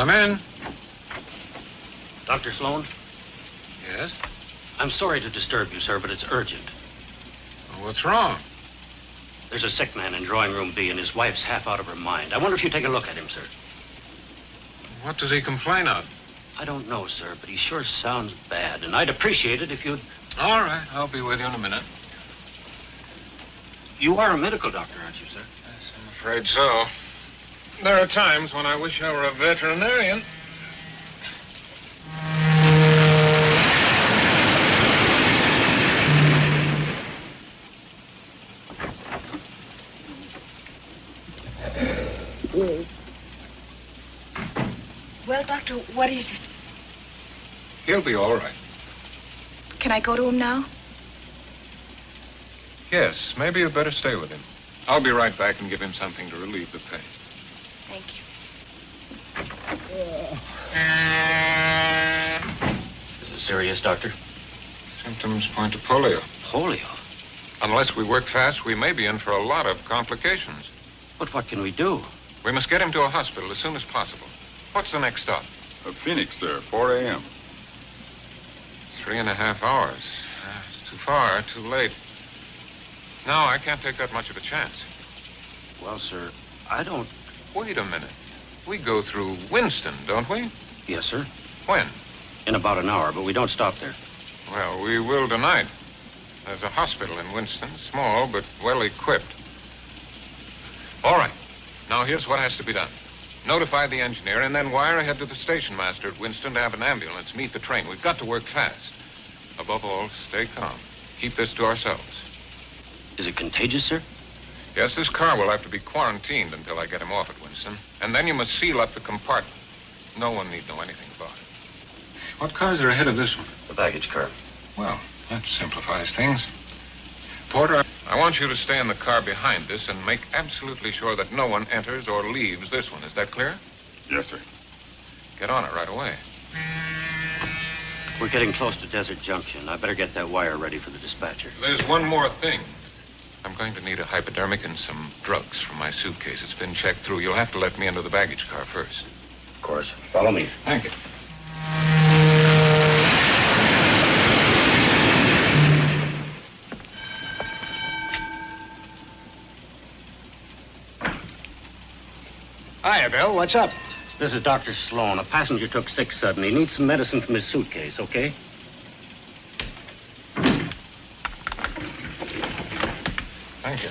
Come in. Dr. Sloan? Yes? I'm sorry to disturb you, sir, but it's urgent. Well, what's wrong? There's a sick man in drawing room B, and his wife's half out of her mind. I wonder if you'd take a look at him, sir. What does he complain of? I don't know, sir, but he sure sounds bad, and I'd appreciate it if you'd... All right, I'll be with you in a minute. You are a medical doctor, aren't you, sir? Yes, I'm afraid so. There are times when I wish I were a veterinarian. Well, Doctor, what is it? He'll be all right. Can I go to him now? Yes, maybe you'd better stay with him. I'll be right back and give him something to relieve the pain. Thank you. Is it serious, Doctor? Symptoms point to polio. Polio? Unless we work fast, we may be in for a lot of complications. But what can we do? We must get him to a hospital as soon as possible. What's the next stop? Phoenix, sir, 4 a.m. 3.5 hours. It's too far, too late. No, I can't take that much of a chance. Well, sir, I don't... Wait a minute. We go through Winston, don't we? Yes, sir. When? In about an hour, but we don't stop there. Well, we will tonight. There's a hospital in Winston, small but well equipped. All right. Now, here's what has to be done. Notify the engineer and then wire ahead to the station master at Winston to have an ambulance meet the train. We've got to work fast. Above all, stay calm. Keep this to ourselves. Is it contagious, sir? Yes, this car will have to be quarantined until I get him off at Winston. And then you must seal up the compartment. No one need know anything about it. What cars are ahead of this one? The baggage car. Well, that simplifies things. Porter, I want you to stay in the car behind this and make absolutely sure that no one enters or leaves this one. Is that clear? Yes, sir. Get on it right away. We're getting close to Desert Junction. I better get that wire ready for the dispatcher. There's one more thing. I'm going to need a hypodermic and some drugs from my suitcase. It's been checked through. You'll have to let me into the baggage car first. Of course. Follow me. Thank you. Hiya, Bill. What's up? This is Dr. Sloan. A passenger took sick suddenly. He needs some medicine from his suitcase, okay? Thank you.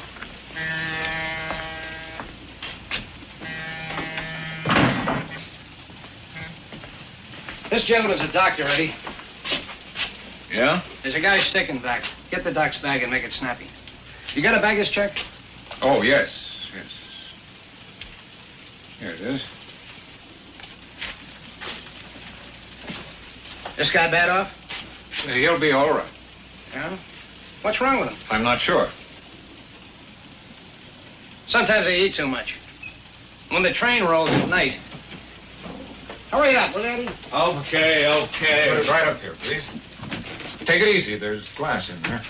This gentleman's a doctor, Eddie. Yeah? There's a guy sick in back. Get the doc's bag and make it snappy. You got a baggage check? Oh, yes. Yes. Here it is. This guy bad off? He'll be all right. Yeah? What's wrong with him? I'm not sure. Sometimes they eat too much. When the train rolls at night. Hurry up, will you, Eddie? Okay. Put it right up here, please. Take it easy. There's glass in there.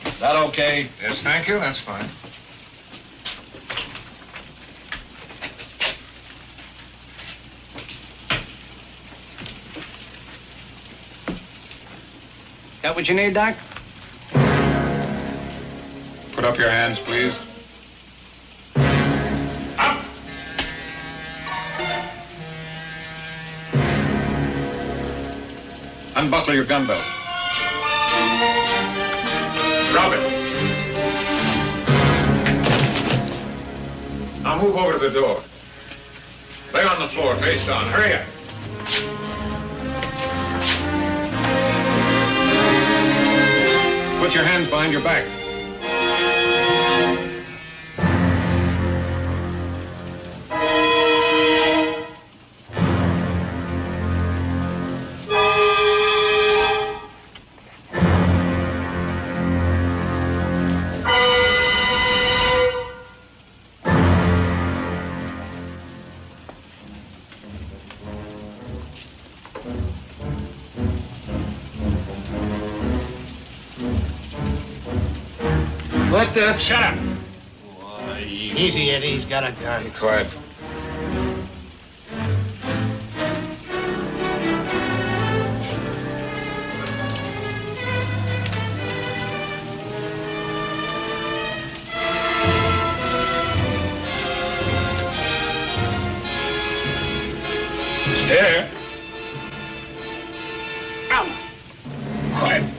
Is that okay? Yes, thank you. That's fine. That what you need, Doc? Put up your hands, please. Up! Unbuckle your gun belt. Drop it. Now move over to the door. Lay on the floor, face down. Hurry up. Put your hands behind your back. What the? Shut up. Why, easy, Eddie. He's got a gun. Be quiet. Stare. Quiet.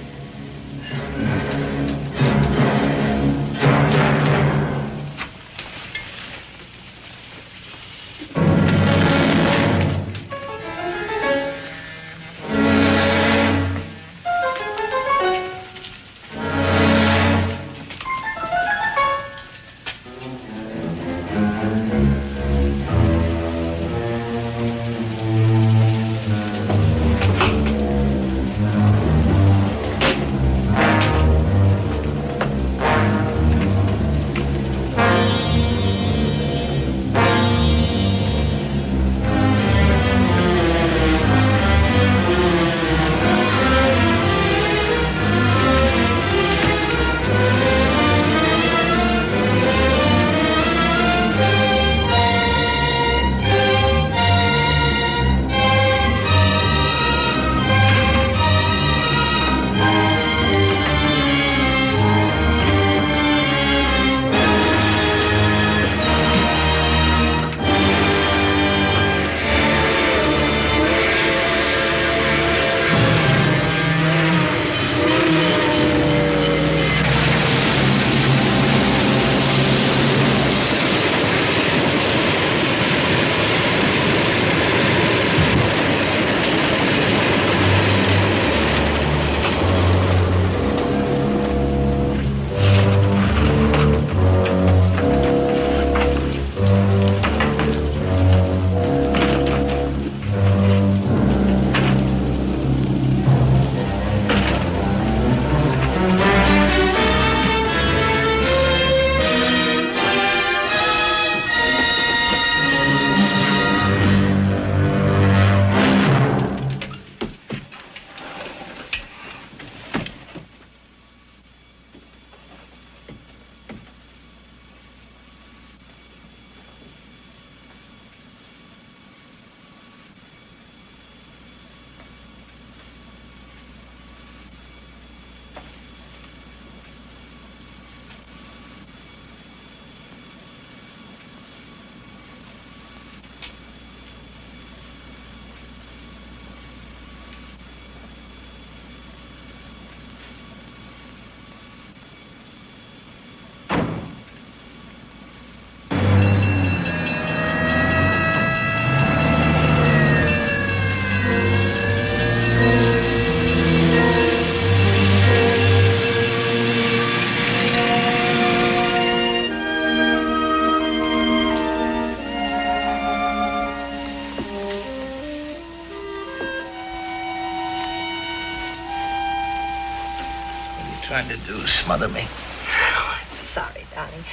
Trying to do smother me. Oh, I'm sorry, darling.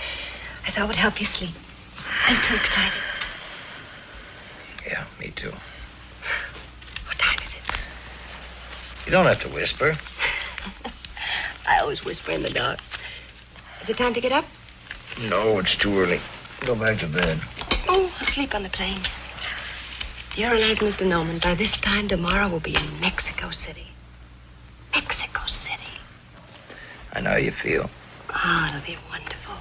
I thought it would help you sleep. I'm too excited. Yeah, me too. What time is it? You don't have to whisper. I always whisper in the dark. Is it time to get up? No, it's too early. Go back to bed. Oh, I'll sleep on the plane. Do you realize, Mr. Norman, by this time tomorrow we'll be in Mexico City. Mexico City. I know how you feel. Oh, it'll be wonderful.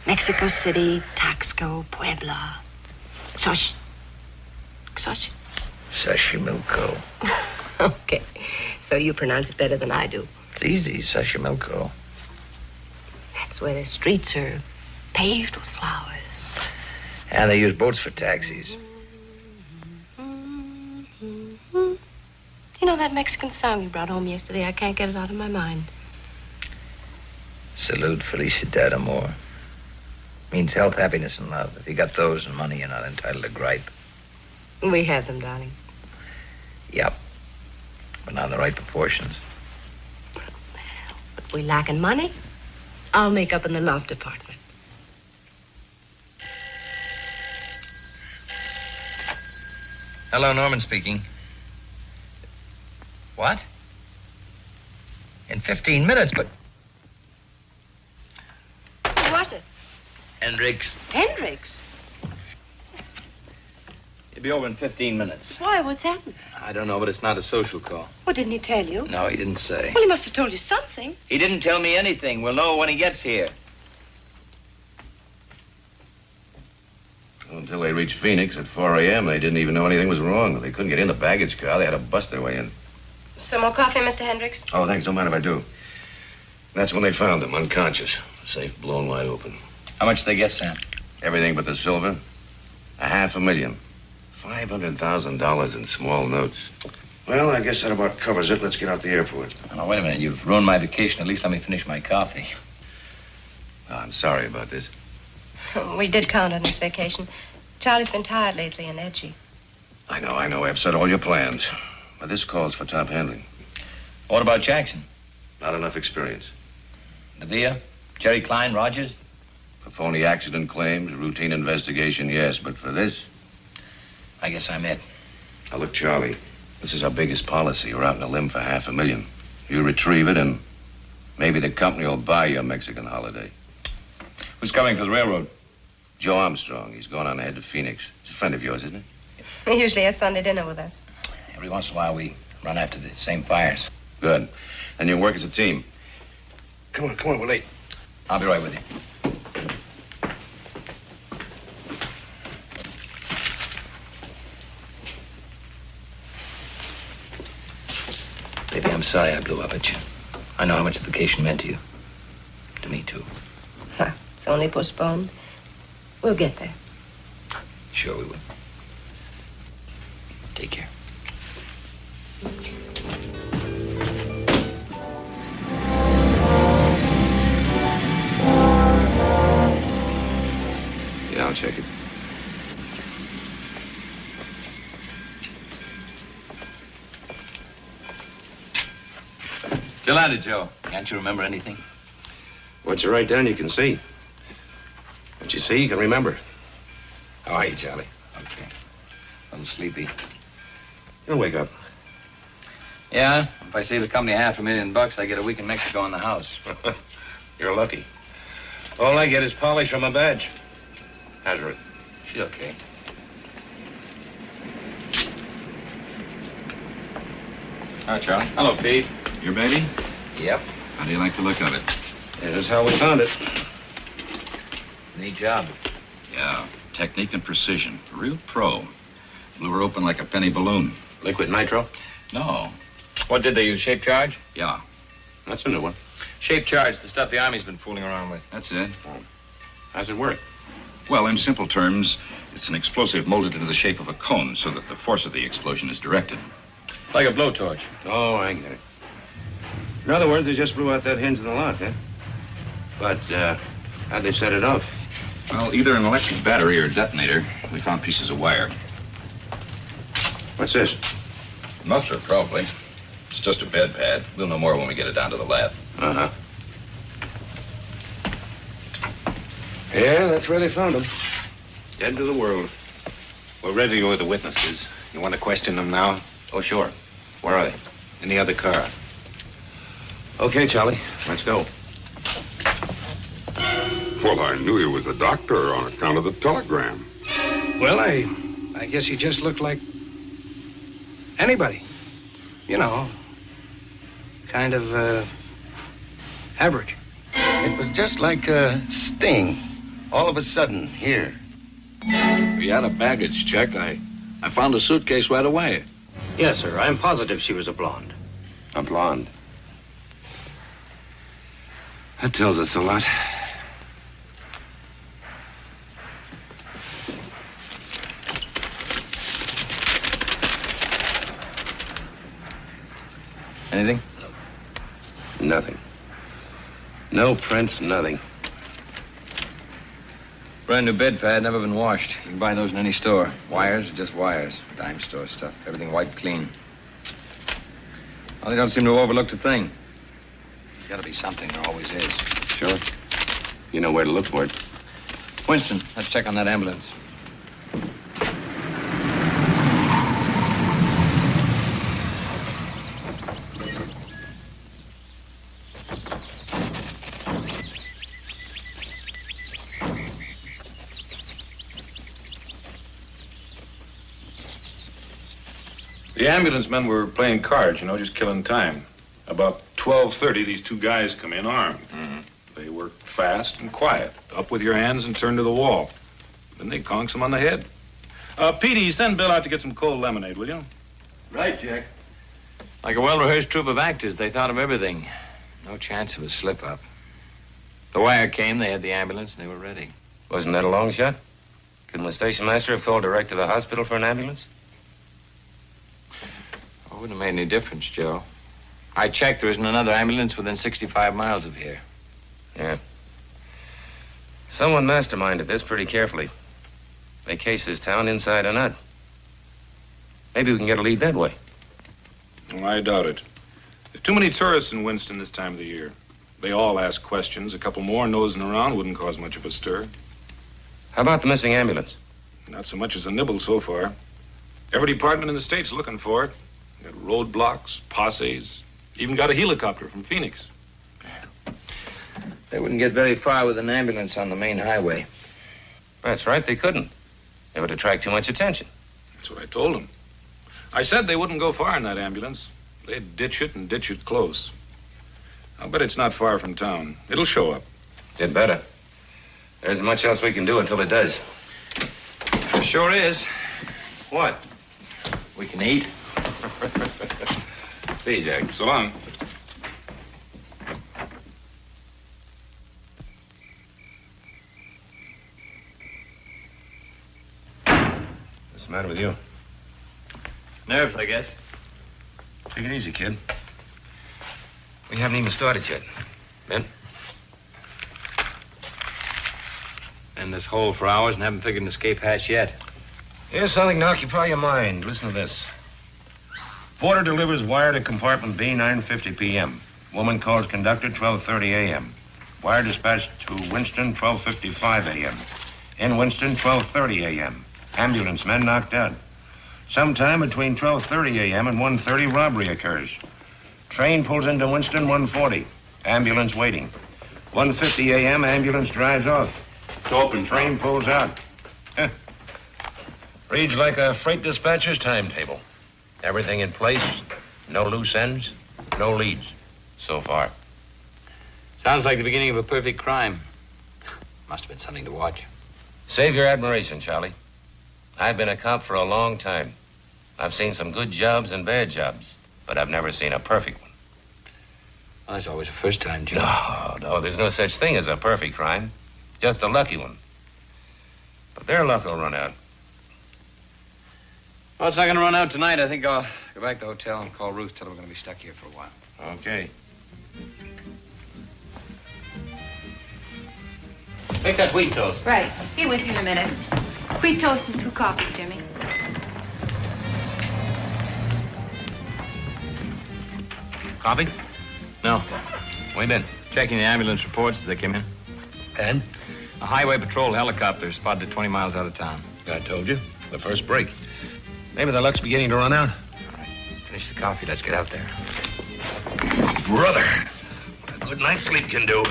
Mexico City, Taxco, Puebla. Xochimilco. Okay. So you pronounce it better than I do. It's easy, Xochimilco. That's where the streets are paved with flowers. And they use boats for taxis. You know that Mexican song you brought home yesterday? I can't get it out of my mind. Salute, Felicia, amor. Means health, happiness, and love. If you got those and money, you're not entitled to gripe. We have them, darling. Yep. But not in the right proportions. If we lack in money, I'll make up in the love department. Hello, Norman speaking. What? In 15 minutes, but... Who was it? Hendricks. Hendricks? He'll be over in 15 minutes. Why? What's happened? I don't know, but it's not a social call. Well, didn't he tell you? No, he didn't say. Well, he must have told you something. He didn't tell me anything. We'll know when he gets here. Until they reached Phoenix at 4 a.m., they didn't even know anything was wrong. They couldn't get in the baggage car. They had to bust their way in. Some more coffee, Mr. Hendricks? Oh, thanks. Don't mind if I do. That's when they found him, unconscious. The safe blown wide open. How much did they get, Sam? Everything but the silver. $500,000. $500,000 in small notes. Well, I guess that about covers it. Let's get out the airport. Oh, wait a minute. You've ruined my vacation. At least let me finish my coffee. Oh, I'm sorry about this. We did count on this vacation. Charlie's been tired lately and edgy. I know. I upset all your plans. But this calls for top handling. What about Jackson? Not enough experience. Nadia? Jerry Klein? Rogers? For phony accident claims, routine investigation, yes. But for this... I guess I'm it. Now, look, Charlie, this is our biggest policy. We're out on a limb for $500,000. You retrieve it, and maybe the company will buy you a Mexican holiday. Who's coming for the railroad? Joe Armstrong. He's going on ahead to Phoenix. He's a friend of yours, isn't he? He usually has Sunday dinner with us. Every once in a while, we run after the same fires. Good. And you work as a team. Come on, we're late. I'll be right with you. Baby, I'm sorry I blew up at you. I know how much the vacation meant to you. To me, too. Huh. It's only postponed. We'll get there. Sure we will. Take care. Yeah, I'll check it. Still at it, Joe. Can't you remember anything? What you write down, you can see. What you see, you can remember. How are you, Charlie? Okay. A little sleepy. You'll wake up. Yeah, if I save the company $500,000, I get a week in Mexico in the house. You're lucky. All I get is polish on my badge. How's Ruth? She's okay. Hi, Charlie. Hello, Pete. Your baby? Yep. How do you like the look of it? Yeah, that's how we found it. Neat job. Yeah, technique and precision. A real pro. Blew her open like a penny balloon. Liquid nitro? No. What did they use, shape charge? Yeah, That's a new one. Shape charge, the stuff the Army's been fooling around with. that's it. How's it work? Well, in simple terms, it's an explosive molded into the shape of a cone so that the force of the explosion is directed. Like a blowtorch. Oh, I get it. In other words, they just blew out that hinge in the lock, huh? But, how'd they set it off? Well, either an electric battery or a detonator. We found pieces of wire. What's this? Muffler, probably. It's just a bed pad. We'll know more when we get it down to the lab. Uh-huh. Yeah, that's where they found him. Dead to the world. We're ready to go with the witnesses. You want to question them now? Oh, sure. Where are they? In the other car. Okay, Charlie. Let's go. Well, I knew he was a doctor on account of the telegram. Well, I guess he just looked like anybody. You know, kind of Average. It was just like a sting. All of a sudden, here. We had a baggage check. I found a suitcase right away. Yes, sir. I'm positive she was a blonde. A blonde. That tells us a lot. Anything? Nothing. No prints, nothing. Brand new bed pad, never been washed. You can buy those in any store. Wires are just wires. Dime store stuff. Everything wiped clean. Well, they don't seem to have overlooked a thing. There's got to be something. There always is. Sure. You know where to look for it. Winston, let's check on that ambulance. The ambulance men were playing cards, just killing time. About 12:30, these two guys come in armed. Mm-hmm. They work fast and quiet. Up with your hands and turn to the wall. Then they conks them on the head. Petey, send Bill out to get some cold lemonade, will you? Right, Jack. Like a well-rehearsed troupe of actors, they thought of everything. No chance of a slip-up. The wire came, they had the ambulance, and they were ready. Wasn't that a long shot? Couldn't the station master have called direct to the hospital for an ambulance? It wouldn't have made any difference, Joe. I checked. There isn't another ambulance within 65 miles of here. Yeah. Someone masterminded this pretty carefully. They case this town inside and out. Maybe we can get a lead that way. Well, I doubt it. There are too many tourists in Winston this time of the year. They all ask questions. A couple more nosing around wouldn't cause much of a stir. How about the missing ambulance? Not so much as a nibble so far. Every department in the state's looking for it. Got roadblocks, posses, even got a helicopter from Phoenix. They wouldn't get very far with an ambulance on the main highway. That's right, they couldn't. It would attract too much attention. That's what I told them. I said they wouldn't go far in that ambulance. They'd ditch it and ditch it close. I'll bet it's not far from town. It'll show up. It better. There isn't much else we can do until it does. Sure is. What? We can eat. See you, Jack. So long. What's the matter with you? Nerves, I guess. Take it easy, kid. We haven't even started yet. Ben? In this hole for hours and haven't figured an escape hatch yet. Here's something to occupy your mind. Listen to this. Porter delivers wire to compartment B, 9:50 p.m. Woman calls conductor, 12:30 a.m. Wire dispatched to Winston, 12:55 a.m. In Winston, 12:30 a.m. Ambulance men knocked out. Sometime between 12:30 a.m. and 1:30, robbery occurs. Train pulls into Winston, 1:40. Ambulance waiting. 1:50 a.m., ambulance drives off. Open. Train pulls out. Reads like a freight dispatcher's timetable. Everything in place, no loose ends, no leads. So far. Sounds like the beginning of a perfect crime. Must have been something to watch. Save your admiration, Charlie. I've been a cop for a long time. I've seen some good jobs and bad jobs, but I've never seen a perfect one. Well, that's always a first time, Joe. No, there's no such thing as a perfect crime. Just a lucky one. But their luck will run out. Well, it's not going to run out tonight. I think I'll go back to the hotel and call Ruth, tell her we're going to be stuck here for a while. Okay. Make that wheat toast. Right. Be with you in a minute. Wheat toast and 2 coffees, Jimmy. Coffee? No. Where you been? Checking the ambulance reports as they came in. And? A highway patrol helicopter spotted 20 miles out of town. I told you. The first break. Maybe the luck's beginning to run out. All right. Finish the coffee. Let's get out there. Brother, what a good night's sleep can do.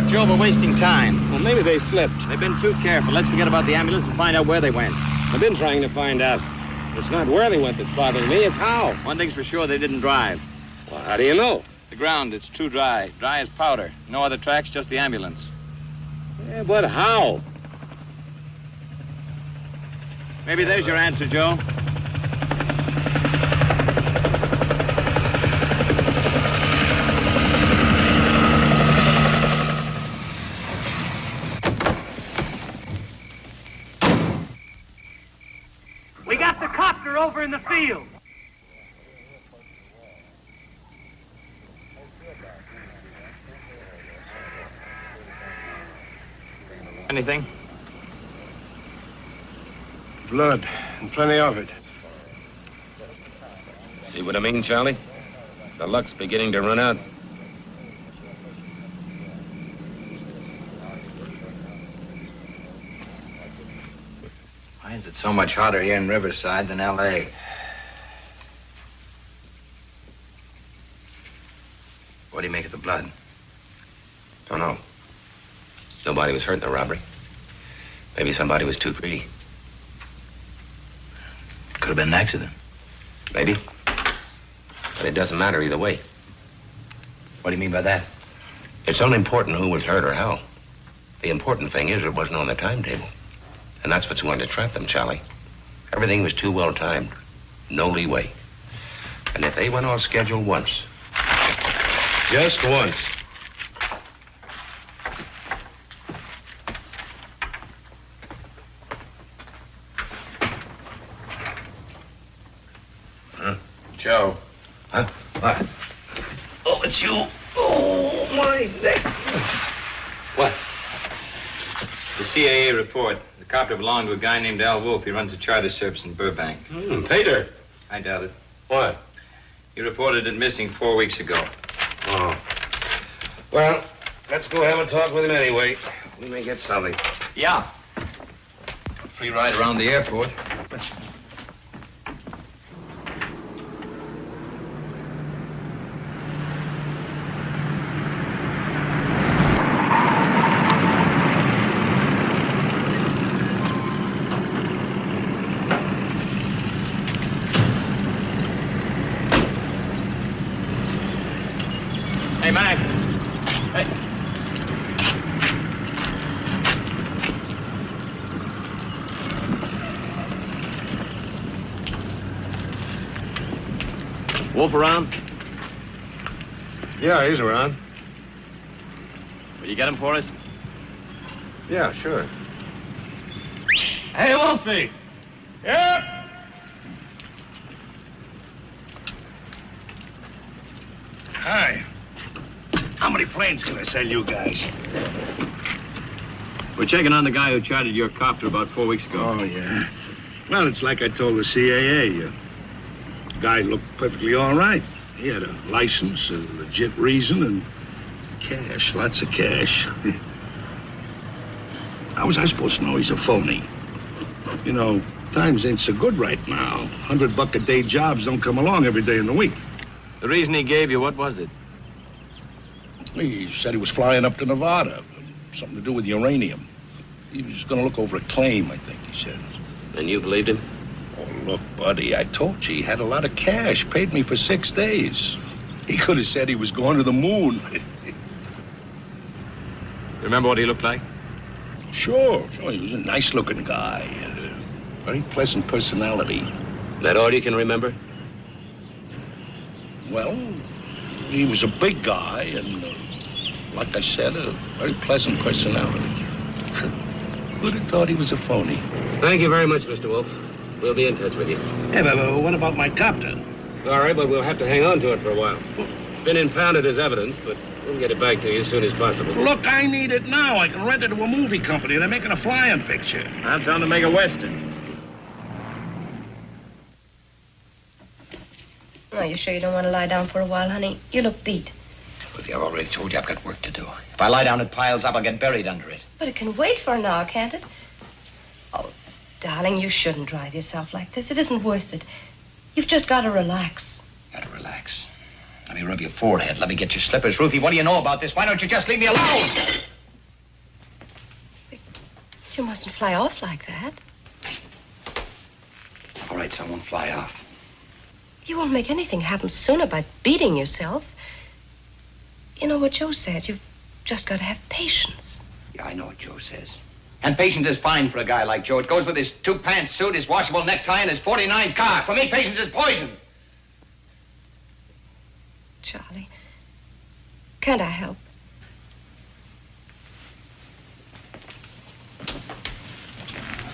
Joe, we're wasting time. Well, maybe they slipped. They've been too careful. Let's forget about the ambulance and find out where they went. I've been trying to find out. It's not where they went that's bothering me, it's how. One thing's for sure, they didn't drive. Well, how do you know? The ground, it's too dry. Dry as powder. No other tracks, just the ambulance. Yeah, but how? Maybe there's your answer, Joe. We got the copter over in the field. Anything? Blood, and plenty of it. See what I mean, Charlie? The luck's beginning to run out. Why is it so much hotter here in Riverside than L.A.? What do you make of the blood? Don't know. Nobody was hurt in the robbery. Maybe somebody was too greedy. Could have been an accident. Maybe. But it doesn't matter either way. What do you mean by that? It's unimportant who was hurt or how. The important thing is it wasn't on the timetable. And that's what's going to trap them, Charlie. Everything was too well timed. No leeway. And if they went off schedule once... Just once. Joe. Huh? What? Oh, it's you. Oh, my neck. What? The CAA report. The copter belonged to a guy named Al Wolf. He runs a charter service in Burbank. Peter. I doubt it. What? He reported it missing 4 weeks ago. Oh. Well, let's go have a talk with him anyway. We may get something. Yeah. Free ride around the airport. Hey, Mac. Hey. Wolf around? Yeah, he's around. Will you get him for us? Yeah, sure. Hey, Wolfie. Yep. Hi. How many planes can I sell you guys? We're checking on the guy who chartered your copter about 4 weeks ago. Oh, yeah. Well, it's like I told the CAA. The guy looked perfectly all right. He had a license, a legit reason, and cash, lots of cash. How was I supposed to know he's a phony? You know, times ain't so good right now. $100 a day jobs don't come along every day in the week. The reason he gave you, what was it? He said he was flying up to Nevada. Something to do with uranium. He was going to look over a claim, I think he said. And you believed him? Oh, look, buddy, I told you he had a lot of cash. Paid me for 6 days. He could have said he was going to the moon. Remember what he looked like? Sure. He was a nice-looking guy. Very pleasant personality. That all you can remember? Well, he was a big guy and, like I said, a very pleasant personality. Who'd have thought he was a phony? Thank you very much, Mr. Wolf. We'll be in touch with you. Hey, but what about my copter? Sorry, but we'll have to hang on to it for a while. It's been impounded as evidence, but we'll get it back to you as soon as possible. Look, I need it now. I can rent it to a movie company. They're making a flying picture. I'm trying to make a Western. Oh, you sure you don't want to lie down for a while, honey? You look beat. Ruthie, I've already told you I've got work to do. If I lie down, it piles up. I'll get buried under it. But it can wait for an hour, can't it? Oh, darling, you shouldn't drive yourself like this. It isn't worth it. You've just got to relax. Gotta relax. Let me rub your forehead. Let me get your slippers. Ruthie, what do you know about this? Why don't you just leave me alone? You mustn't fly off like that. All right, so I won't fly off. You won't make anything happen sooner by beating yourself. You know what Joe says. You've just got to have patience. Yeah, I know what Joe says. And patience is fine for a guy like Joe. It goes with his 2-pants suit, his washable necktie, and his 49 car. For me, patience is poison. Charlie, can't I help?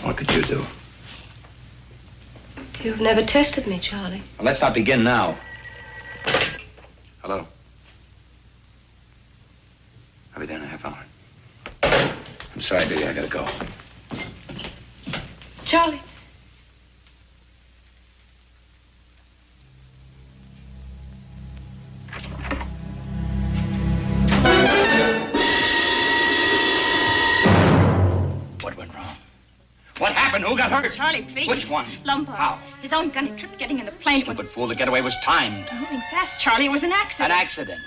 What could you do? You've never tested me, Charlie. Well, let's not begin now. Hello. I'll be there in a half hour. I'm sorry, Billy. I gotta go. Charlie. What went wrong? What happened? Who got hurt? Charlie, please. Which one? Lombard. How? His own gun had tripped getting in the plane. Stupid fool. The getaway was timed. Moving fast, Charlie. It was an accident. An accident.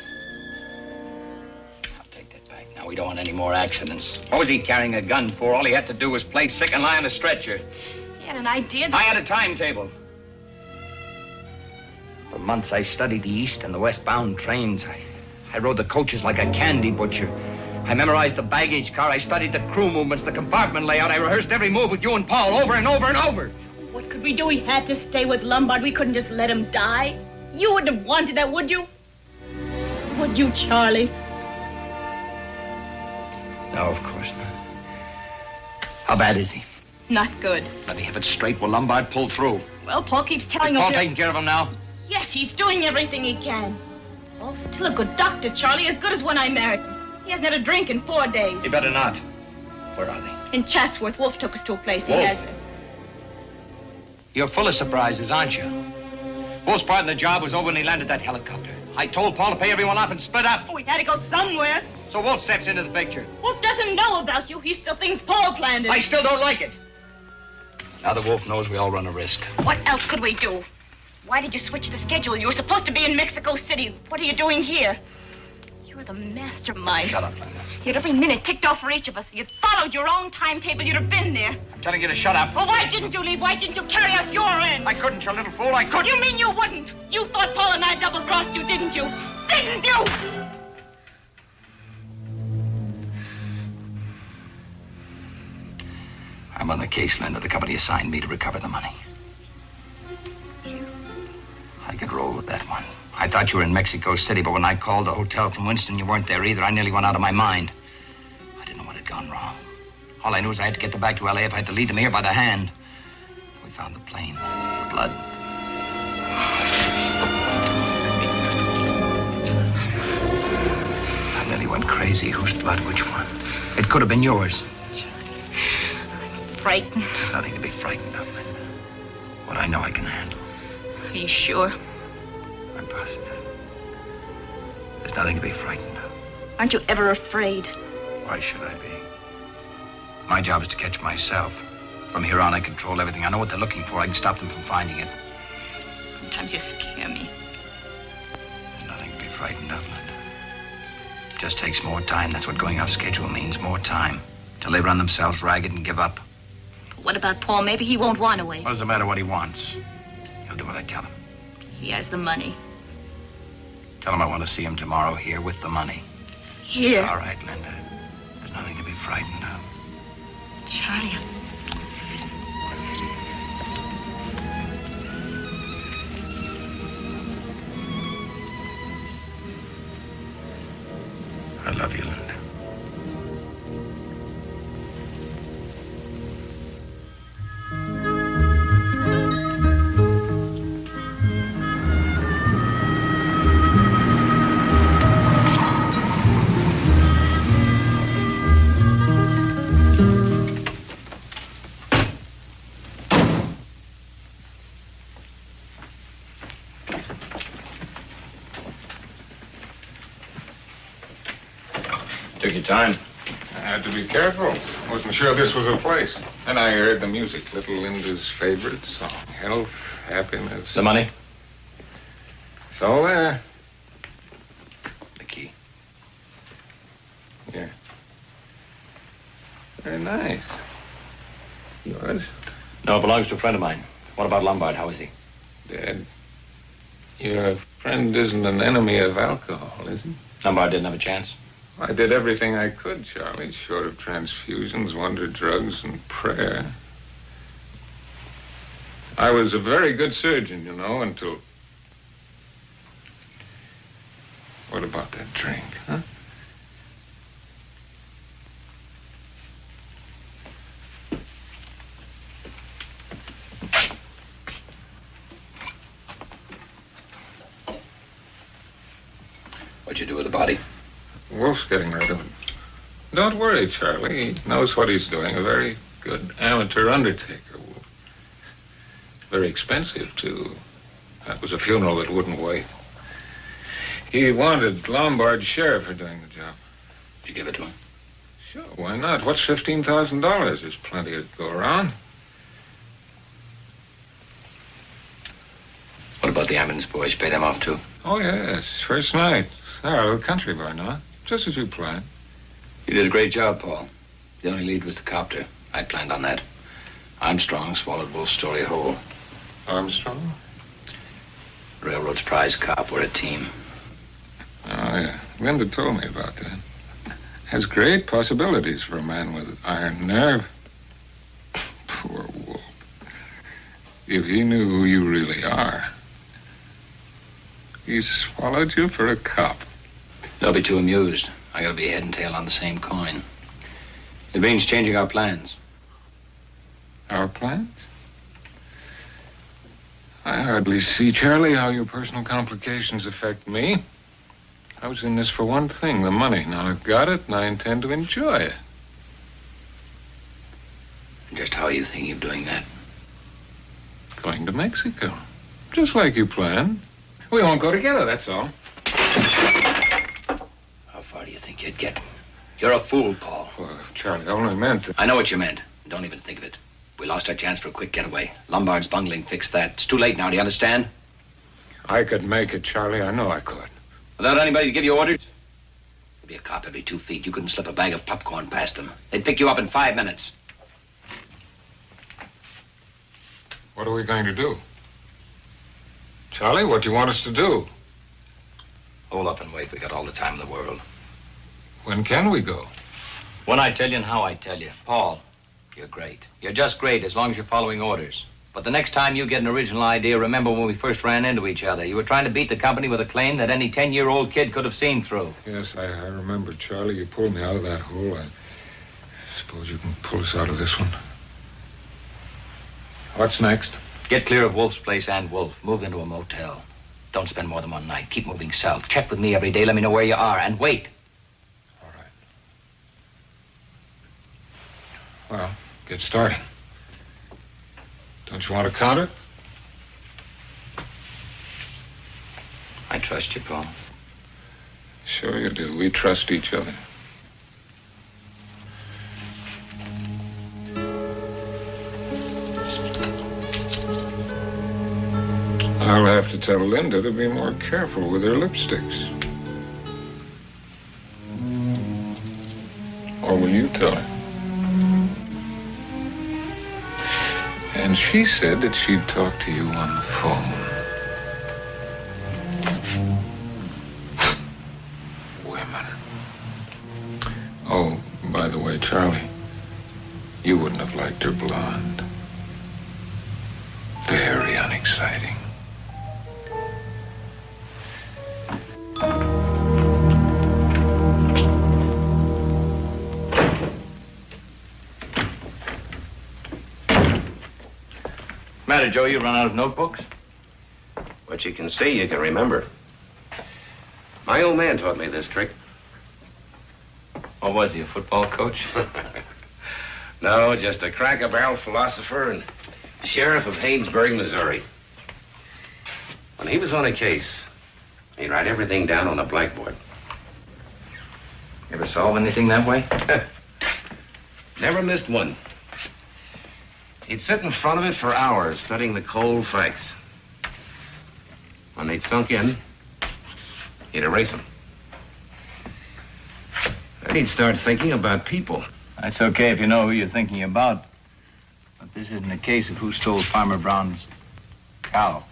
I'll take that back. Now, we don't want any more accidents. What was he carrying a gun for? All he had to do was play sick and lie on a stretcher. He had an idea. I had a timetable. For months, I studied the east and the westbound trains. I rode the coaches like a candy butcher. I memorized the baggage car. I studied the crew movements, the compartment layout. I rehearsed every move with you and Paul over and over and over. What could we do? We had to stay with Lombard. We couldn't just let him die. You wouldn't have wanted that, would you? Would you, Charlie? No, of course not. How bad is he? Not good. Let me have it straight. Will Lombard pull through? Well, Paul keeps telling Is us... Paul taking care of him now? Yes, he's doing everything he can. Paul's still a good doctor, Charlie, as good as when I married him. He hasn't had a drink in 4 days. He better not. Where are they? In Chatsworth, Wolf took us to a place he Wolf? has. You're full of surprises, aren't you? Wolf's part of the job was over when he landed that helicopter. I told Paul to pay everyone off and split up. Oh, we had to go somewhere. So Wolf steps into the picture. Wolf doesn't know about you. He still thinks Paul planned it. I still don't like it. Now that Wolf knows, we all run a risk. What else could we do? Why did you switch the schedule? You were supposed to be in Mexico City. What are you doing here? You're the mastermind. Shut up, Linda. You had every minute ticked off for each of us. You'd followed your own timetable. You'd have been there. I'm telling you to shut up. Well, why didn't you leave? Why didn't you carry out your end? I couldn't, you little fool. I couldn't. You mean you wouldn't? You thought Paul and I double-crossed you, didn't you? Didn't you? I'm on the case, Linda. The company assigned me to recover the money. I could roll with that one. I thought you were in Mexico City, but when I called the hotel from Winston, you weren't there either. I nearly went out of my mind. I didn't know what had gone wrong. All I knew was I had to get them back to L.A. if I had to lead them here by the hand. We found the plane. Blood. I nearly went crazy. Whose blood? Which one? It could have been yours. Frightened. There's nothing to be frightened of, Linda. What I know I can handle. Are you sure? I'm positive. There's nothing to be frightened of. Aren't you ever afraid? Why should I be? My job is to catch myself. From here on, I control everything. I know what they're looking for. I can stop them from finding it. Sometimes you scare me. There's nothing to be frightened of, Linda. It just takes more time. That's what going off schedule means. More time. Till they run themselves ragged and give up. What about Paul? Maybe he won't want to wait. What does it matter what he wants? He'll do what I tell him. He has the money. Tell him I want to see him tomorrow here with the money. Here? All right, Linda. There's nothing to be frightened of. Charlie. I love you, Linda. Took your time. I had to be careful. Wasn't sure this was a place. Then I heard the music. Little Linda's favorite song. Health, happiness. The money? It's all there. The key. Yeah. Very nice. Yours? No, it belongs to a friend of mine. What about Lombard? How is he? Dead. Your friend isn't an enemy of alcohol, is he? Lombard didn't have a chance. I did everything I could, Charlie, short of transfusions, wonder drugs, and prayer. I was a very good surgeon, until... What about that drink, huh? What'd you do with the body? Wolf's getting rid of it. Don't worry, Charlie. He knows what he's doing. A very good amateur undertaker, Wolf. Very expensive, too. That was a funeral that wouldn't wait. He wanted Lombard's share for doing the job. Did you give it to him? Sure, why not? What's $15,000? There's plenty to go around. What about the ambulance boys? You pay them off, too? Oh, yes. First night. They're a little country boy now. Just as you planned. You did a great job, Paul. The only lead was the copter. I planned on that. Armstrong swallowed Wolf's story whole. Armstrong? Railroad's prize cop. We're a team. Oh, yeah. Linda told me about that. Has great possibilities for a man with iron nerve. Poor Wolf. If he knew who you really are. He swallowed you for a cop. They'll be too amused. I gotta be head and tail on the same coin. It means changing our plans. Our plans? I hardly see, Charlie, how your personal complications affect me. I was in this for one thing, the money. Now I've got it, and I intend to enjoy it. Just how are you thinking of doing that? Going to Mexico. Just like you planned. We won't go together, that's all. How far do you think you'd get? You're a fool, Paul. Well, Charlie, I only meant to... I know what you meant. Don't even think of it. We lost our chance for a quick getaway. Lombard's bungling fixed that. It's too late now, do you understand? I could make it, Charlie. I know I could. Without anybody to give you orders? There'd be a cop every 2 feet. You couldn't slip a bag of popcorn past them. They'd pick you up in 5 minutes. What are we going to do? Charlie, what do you want us to do? Hold up and wait. We got all the time in the world. When can we go? When I tell you and how I tell you. Paul, you're great. You're just great as long as you're following orders. But the next time you get an original idea, remember when we first ran into each other. You were trying to beat the company with a claim that any 10-year-old kid could have seen through. Yes, I remember, Charlie. You pulled me out of that hole. I suppose you can pull us out of this one. What's next? Get clear of Wolf's place and Wolf. Move into a motel. Don't spend more than one night. Keep moving south. Check with me every day. Let me know where you are. And wait. All right. Well, get started. Don't you want to counter? I trust you, Paul. Sure you do. We trust each other. I'll have to tell Linda to be more careful with her lipsticks. Or will you tell her? And she said that she'd talk to you on the phone. Women. Oh, by the way, Charlie, you wouldn't have liked her blonde. Very unexciting. Matter, Joe, you run out of notebooks? What you can see, you can remember. My old man taught me this trick. What was he, a football coach? No, just a crack-a-barrel philosopher and sheriff of Haynesburg, Missouri. When he was on a case, he'd write everything down on a blackboard. You ever solve anything that way? Never missed one. He'd sit in front of it for hours, studying the cold facts. When they'd sunk in, he'd erase them. Then he'd start thinking about people. That's okay if you know who you're thinking about. This isn't a case of who stole Farmer Brown's cow.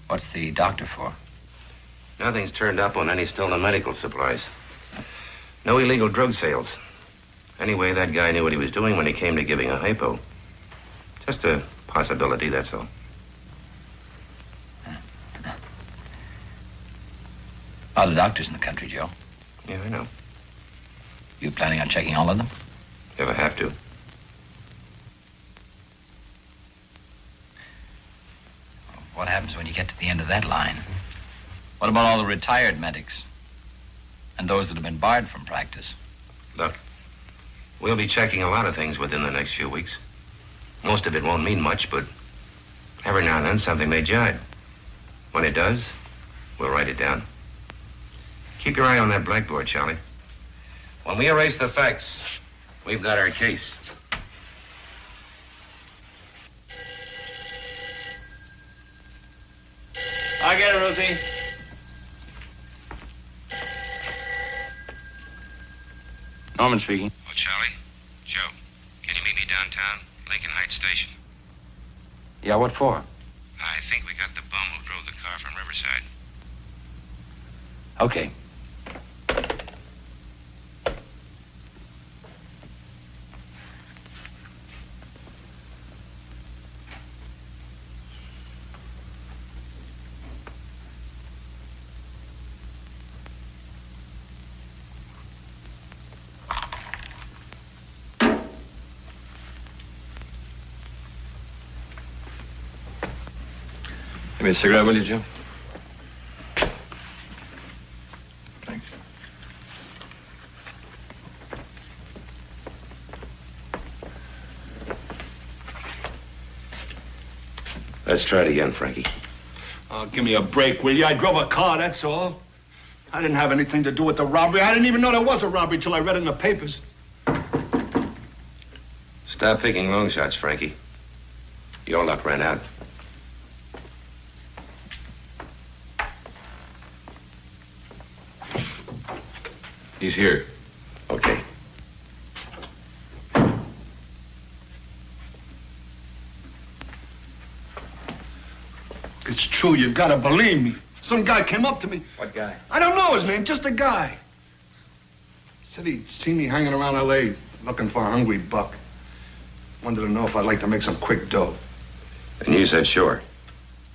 What's the doctor for? Nothing's turned up on any stolen medical supplies. No illegal drug sales. Anyway, that guy knew what he was doing when he came to giving a hypo. Just a possibility, that's all. A lot of doctors in the country, Joe. Yeah, I know. You planning on checking all of them? If I have to. What happens when you get to the end of that line? What about all the retired medics? And those that have been barred from practice? Look, we'll be checking a lot of things within the next few weeks. Most of it won't mean much, but every now and then something may jibe. When it does, we'll write it down. Keep your eye on that blackboard, Charlie. When we erase the facts, we've got our case. I'll get it, Rosie. Norman speaking. Oh, Charlie? Joe, can you meet me downtown, Lincoln Heights Station? Yeah, what for? I think we got the bum who drove the car from Riverside. Okay. Give me a cigarette, will you, Joe? Thanks. Let's try it again, Frankie. Oh, give me a break, will you? I drove a car, that's all. I didn't have anything to do with the robbery. I didn't even know there was a robbery till I read in the papers. Stop taking long shots, Frankie. Your luck ran out. He's here. Okay. It's true, you've got to believe me. Some guy came up to me. What guy? I don't know his name, just a guy. Said he'd seen me hanging around L.A. looking for a hungry buck. Wanted to know if I'd like to make some quick dough. And you said sure.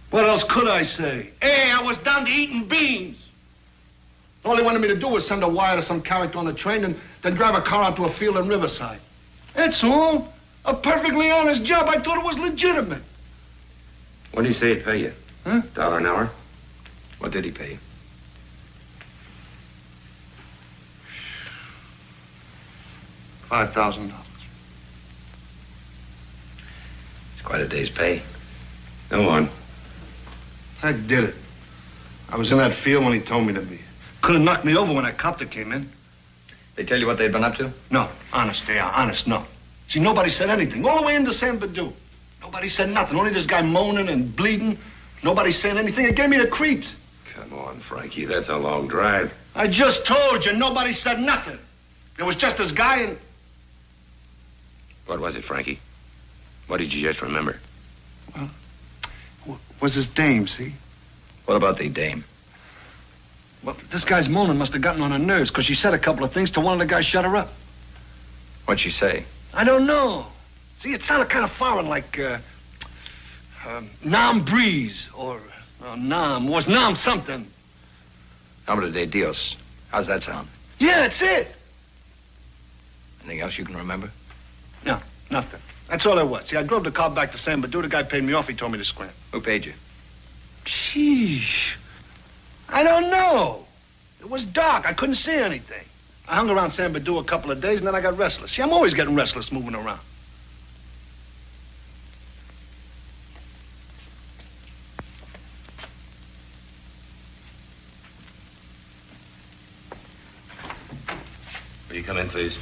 What else could I say? Hey, I was down to eating beans. All they wanted me to do was send a wire to some character on the train and then drive a car out to a field in Riverside. That's all. A perfectly honest job. I thought it was legitimate. What did he say he'd pay you? Huh? $1 an hour? What did he pay you? $5,000. It's quite a day's pay. Go on. I did it. I was in that field when he told me to be. Could have knocked me over when that copter came in. They tell you what they'd been up to? No, honest, they are. Honest, no. See, nobody said anything. All the way into San Badu. Nobody said nothing. Only this guy moaning and bleeding. Nobody saying anything. It gave me the creeps. Come on, Frankie. That's a long drive. I just told you, nobody said nothing. There was just this guy and... What was it, Frankie? What did you just remember? Well, was his dame, see? What about the dame? Well, this guy's moaning must have gotten on her nerves because she said a couple of things to one of the guys shut her up. What'd she say? I don't know. See, it sounded kind of foreign, like, Nam Breeze, or Nam. Was Nam something. Nombre de Dios. How's that sound? Yeah, that's it. Anything else you can remember? No, nothing. That's all there was. See, I drove the car back to San Badu. The guy paid me off. He told me to scram. Who paid you? Sheesh. I don't know. It was dark. I couldn't see anything. I hung around San Badu a couple of days, and then I got restless. See, I'm always getting restless moving around. Will you come in, please?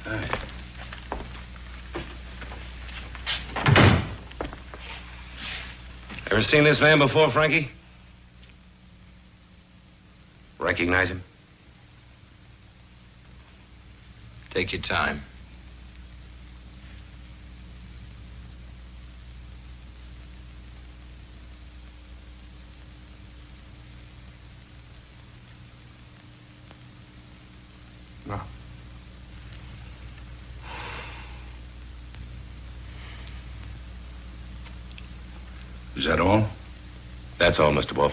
All right. Ever seen this man before, Frankie? Recognize him? Take your time. No. Is that all? That's all, Mr. Wolf.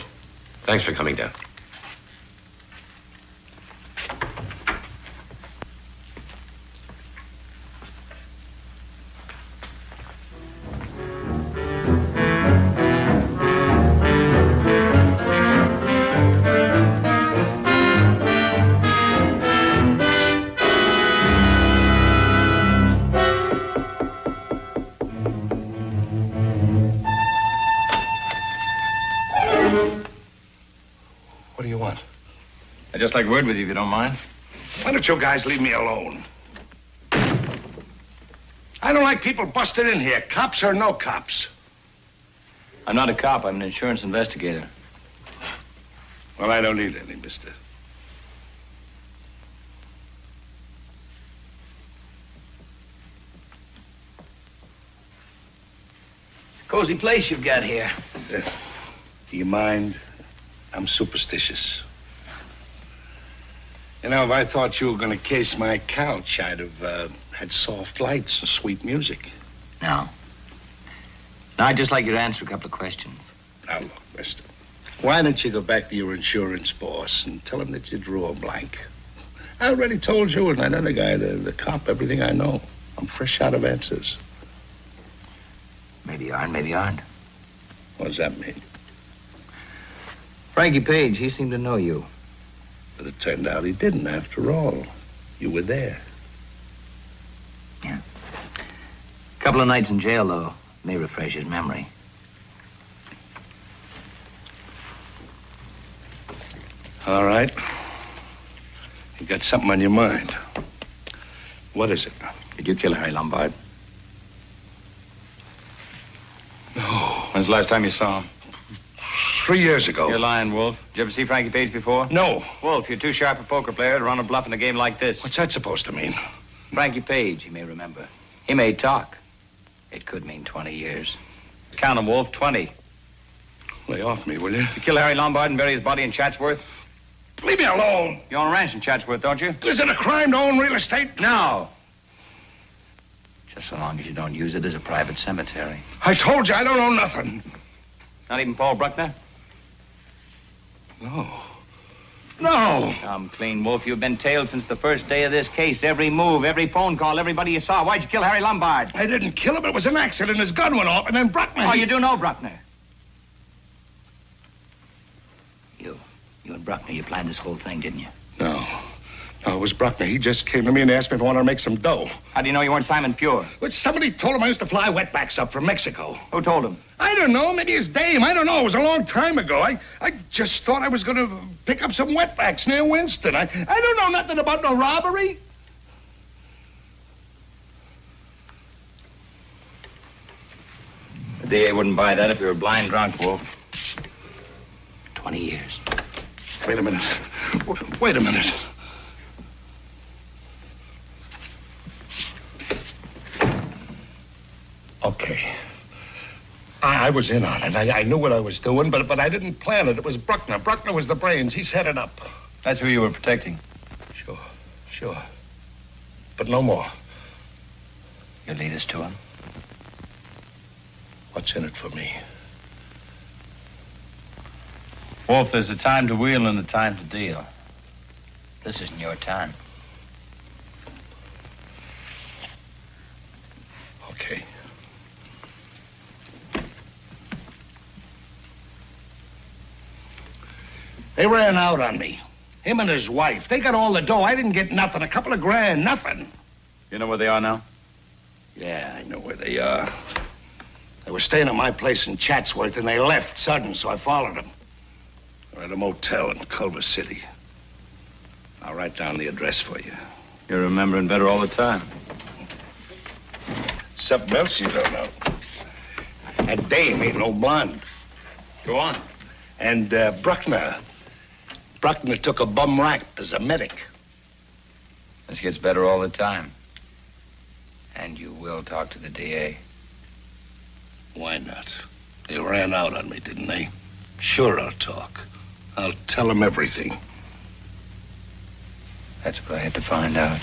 Thanks for coming down. What do you want? I'd just like word with you, if you don't mind. Why don't you guys leave me alone? I don't like people busted in here, cops or no cops. I'm not a cop. I'm an insurance investigator. Well, I don't need any, mister. Cozy place you've got here. Do you mind? I'm superstitious. You know, if I thought you were going to case my couch, I'd have had soft lights and sweet music. No. Now, I'd just like you to answer a couple of questions. Now, look, mister. Why don't you go back to your insurance boss and tell him that you drew a blank? I already told you and that other guy, the cop, everything I know. I'm fresh out of answers. Maybe you are and maybe you aren't. What does that mean? Frankie Page, he seemed to know you. But it turned out he didn't, after all. You were there. Yeah. A couple of nights in jail, though, may refresh his memory. All right. You got something on your mind. What is it? Did you kill Harry Lombard? No. When's the last time you saw him? 3 years ago. You're lying, Wolf. Did you ever see Frankie Page before? No. Wolf, you're too sharp a poker player to run a bluff in a game like this. What's that supposed to mean? Frankie Page, you may remember. He may talk. It could mean 20 years. Count them, Wolf. 20. Lay off me, will you? You kill Harry Lombard and bury his body in Chatsworth? Leave me alone. You own a ranch in Chatsworth, don't you? Is it a crime to own real estate? No. Just so long as you don't use it as a private cemetery. I told you I don't own nothing. Not even Paul Bruckner? No. No. Come clean, Wolf. You've been tailed since the first day of this case. Every move, every phone call, everybody you saw. Why'd you kill Harry Lombard? I didn't kill him. It was an accident. His gun went off, and then Bruckner... Oh, you do know Bruckner? You and Bruckner, you planned this whole thing, didn't you? No. No, it was Bruckner. He just came to me and asked me if I wanted to make some dough. How do you know you weren't Simon Pure? Well, somebody told him I used to fly wetbacks up from Mexico. Who told him? I don't know. Maybe his dame. I don't know. It was a long time ago. I just thought I was going to pick up some wetbacks near Winston. I don't know nothing about no robbery. The DA wouldn't buy that if you were blind drunk, Wolf. 20 years. Wait a minute. Wait a minute. Okay. I was in on it. I knew what I was doing, but I didn't plan it. It was Bruckner. Bruckner was the brains. He set it up. That's who you were protecting. Sure. But no more. You lead us to him? What's in it for me? Wolf, there's a time to wheel and a time to deal. This isn't your time. Okay. They ran out on me. Him and his wife. They got all the dough. I didn't get nothing. A couple of grand. Nothing. You know where they are now? Yeah, I know where they are. They were staying at my place in Chatsworth, and they left sudden, so I followed them. They're at a motel in Culver City. I'll write down the address for you. You're remembering better all the time. Something else you don't know. That dame ain't no blonde. Go on. And Bruckner took a bum rap as a medic. This gets better all the time. And you will talk to the DA. Why not? They ran out on me, didn't they? Sure, I'll talk. I'll tell them everything. That's what I had to find out.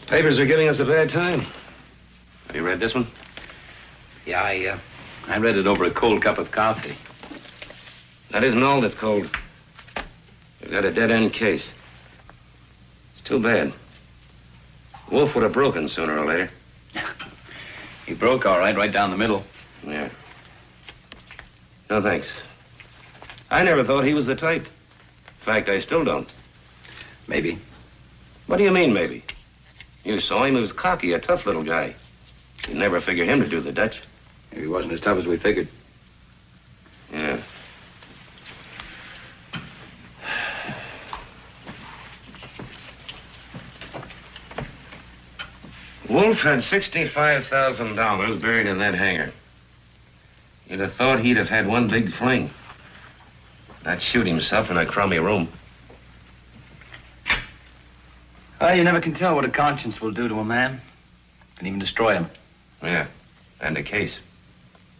Papers are giving us a bad time. Have you read this one? Yeah, I read it over a cold cup of coffee. That isn't all that's cold. We've got a dead-end case. It's too bad. Wolf would have broken sooner or later. He broke all right down the middle. Yeah. No, thanks. I never thought he was the type. In fact, I still don't. Maybe. What do you mean, maybe? You saw him. He was cocky, a tough little guy. You'd never figure him to do the Dutch. Maybe he wasn't as tough as we figured. Yeah. Wolf had $65,000 buried in that hangar. You'd have thought he'd have had one big fling. Not shoot himself in a crummy room. You never can tell what a conscience will do to a man. Can even destroy him. Yeah, and a case.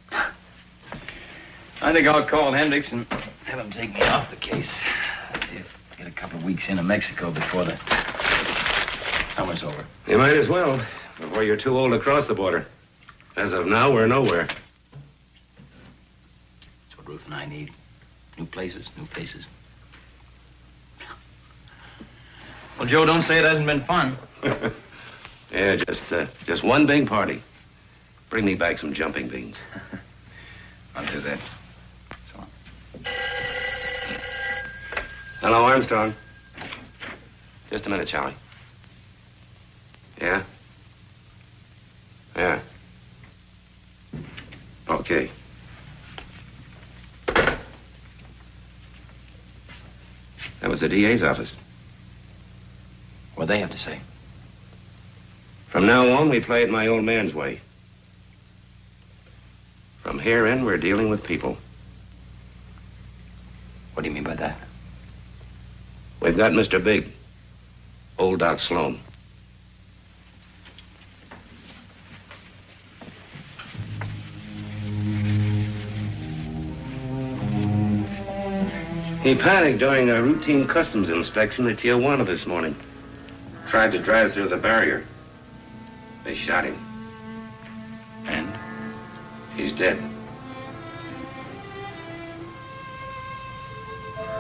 I think I'll call Hendricks and have him take me off the case. Let's see if I get a couple of weeks into Mexico before the summer's over. You might as well, before you're too old to cross the border. As of now, we're nowhere. That's what Ruth and I need. New places, new faces. Well, Joe, don't say it hasn't been fun. Yeah, just one big party. Bring me back some jumping beans. I'll do that. So long. Hello, Armstrong. Just a minute, Charlie. Yeah? Yeah. Okay. That was the DA's office. What'd they have to say? From now on, we play it my old man's way. From here in, we're dealing with people. What do you mean by that? We've got Mr. Big, old Doc Sloan. He panicked during a routine customs inspection at Tijuana this morning. Tried to drive through the barrier. They shot him. And? He's dead.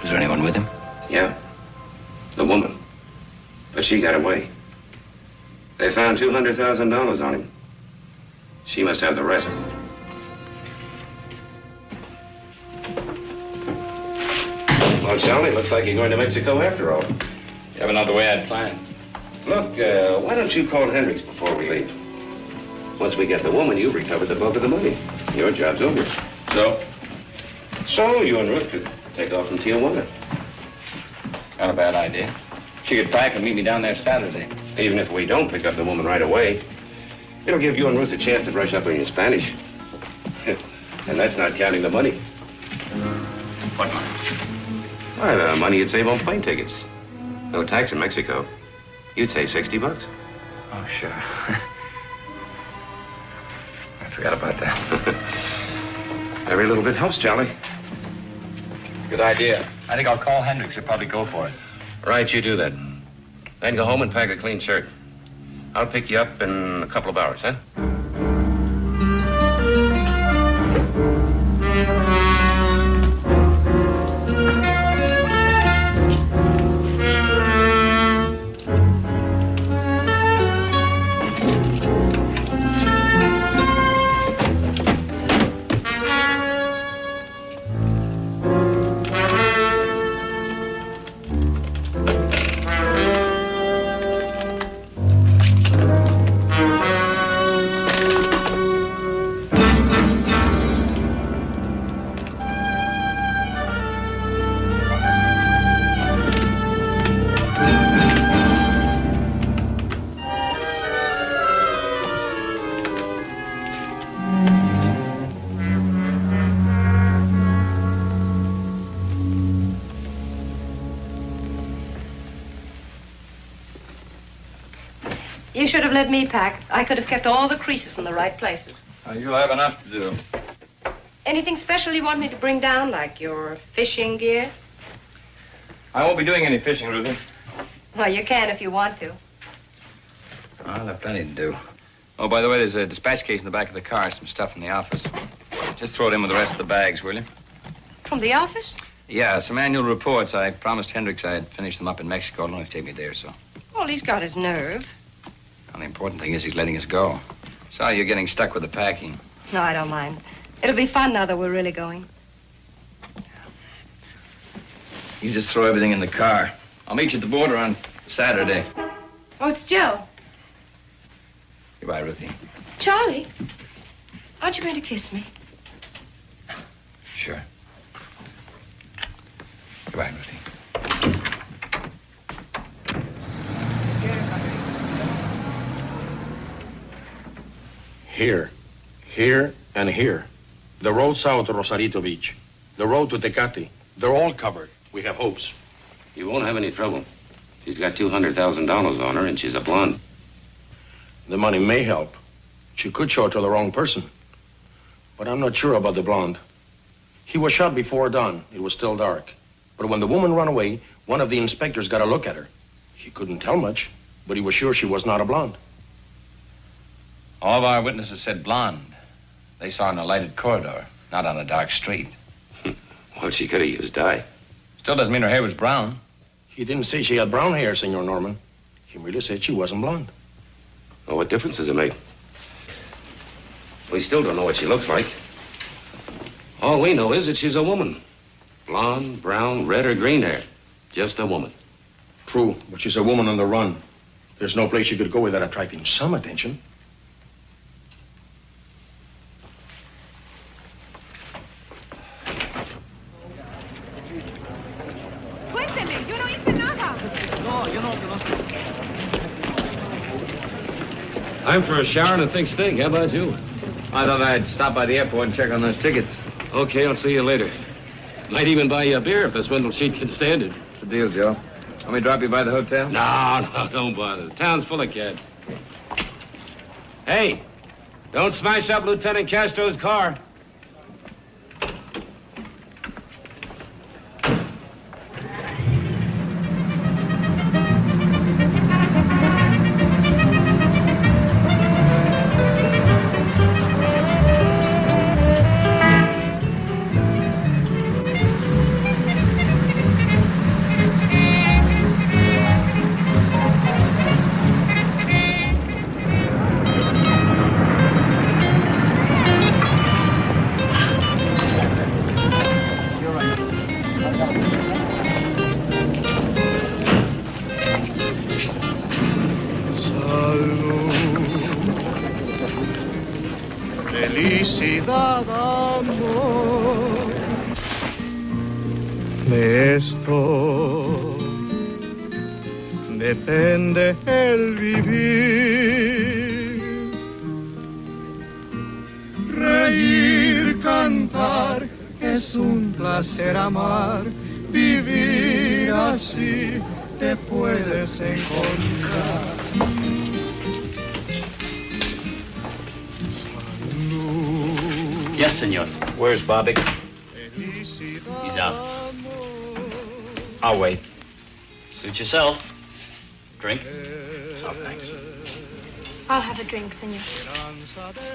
Was there anyone with him? Yeah. The woman. But she got away. They found $200,000 on him. She must have the rest. Well, Charlie, looks like you're going to Mexico after all. Yeah, but not the way I'd planned. Look, why don't you call Hendricks before we leave? Once we get the woman, you've recovered the bulk of the money. Your job's over. So? So, you and Ruth could take off from Tijuana. Not a bad idea. She could pack and meet me down there Saturday. Even if we don't pick up the woman right away, it'll give you and Ruth a chance to brush up on your Spanish. And that's not counting the money. What money? Why, the money you'd save on plane tickets. No tax in Mexico. You'd save $60. Oh, sure. I forgot about that. Every little bit helps, Charlie. Good idea. I think I'll call Hendricks. He'll probably go for it. Right, you do that. Then go home and pack a clean shirt. I'll pick you up in a couple of hours, huh? You should have let me pack. I could have kept all the creases in the right places. You'll have enough to do. Anything special you want me to bring down, like your fishing gear? I won't be doing any fishing, Ruthie. Well, you can if you want to. I'll have plenty to do. Oh, by the way, there's a dispatch case in the back of the car. Some stuff from the office. Just throw it in with the rest of the bags, will you? From the office? Yeah, some annual reports. I promised Hendricks I'd finish them up in Mexico. It'll only take me a day or so. Well, he's got his nerve. Well, the important thing is he's letting us go. Sorry you're getting stuck with the packing. No, I don't mind. It'll be fun now that we're really going. You just throw everything in the car. I'll meet you at the border on Saturday. Oh, it's Joe. Goodbye, Ruthie. Charlie, aren't you going to kiss me? Sure. Goodbye, Ruthie. Here, and here. The road south to Rosarito Beach. The road to Tecate. They're all covered. We have hopes. You won't have any trouble. She's got $200,000 on her, and she's a blonde. The money may help. She could show it to the wrong person. But I'm not sure about the blonde. He was shot before dawn. It was still dark. But when the woman ran away, one of the inspectors got a look at her. He couldn't tell much, but he was sure she was not a blonde. All of our witnesses said blonde. They saw her in a lighted corridor, not on a dark street. Well, she could have used dye. Still doesn't mean her hair was brown. He didn't say she had brown hair, Senor Norman. He merely said she wasn't blonde. Well, what difference does it make? We still don't know what she looks like. All we know is that she's a woman. Blonde, brown, red, or green hair. Just a woman. True, but she's a woman on the run. There's no place she could go without attracting some attention. I'm for a shower and a thick steak. How about you? I thought I'd stop by the airport and check on those tickets. Okay, I'll see you later. Might even buy you a beer if the swindle sheet can stand it. What's the deal, Joe? Want me to drop you by the hotel? No, don't bother. The town's full of cats. Hey, don't smash up Lieutenant Castro's car. Felicidad, amor. De esto depende el vivir, reír, cantar. dejar, es un placer amar, vivir así te puedes encontrar. Yes, senor. Where's Bobby? He's out. I'll wait. Suit yourself. Drink? Oh, thanks. I'll have a drink, senor.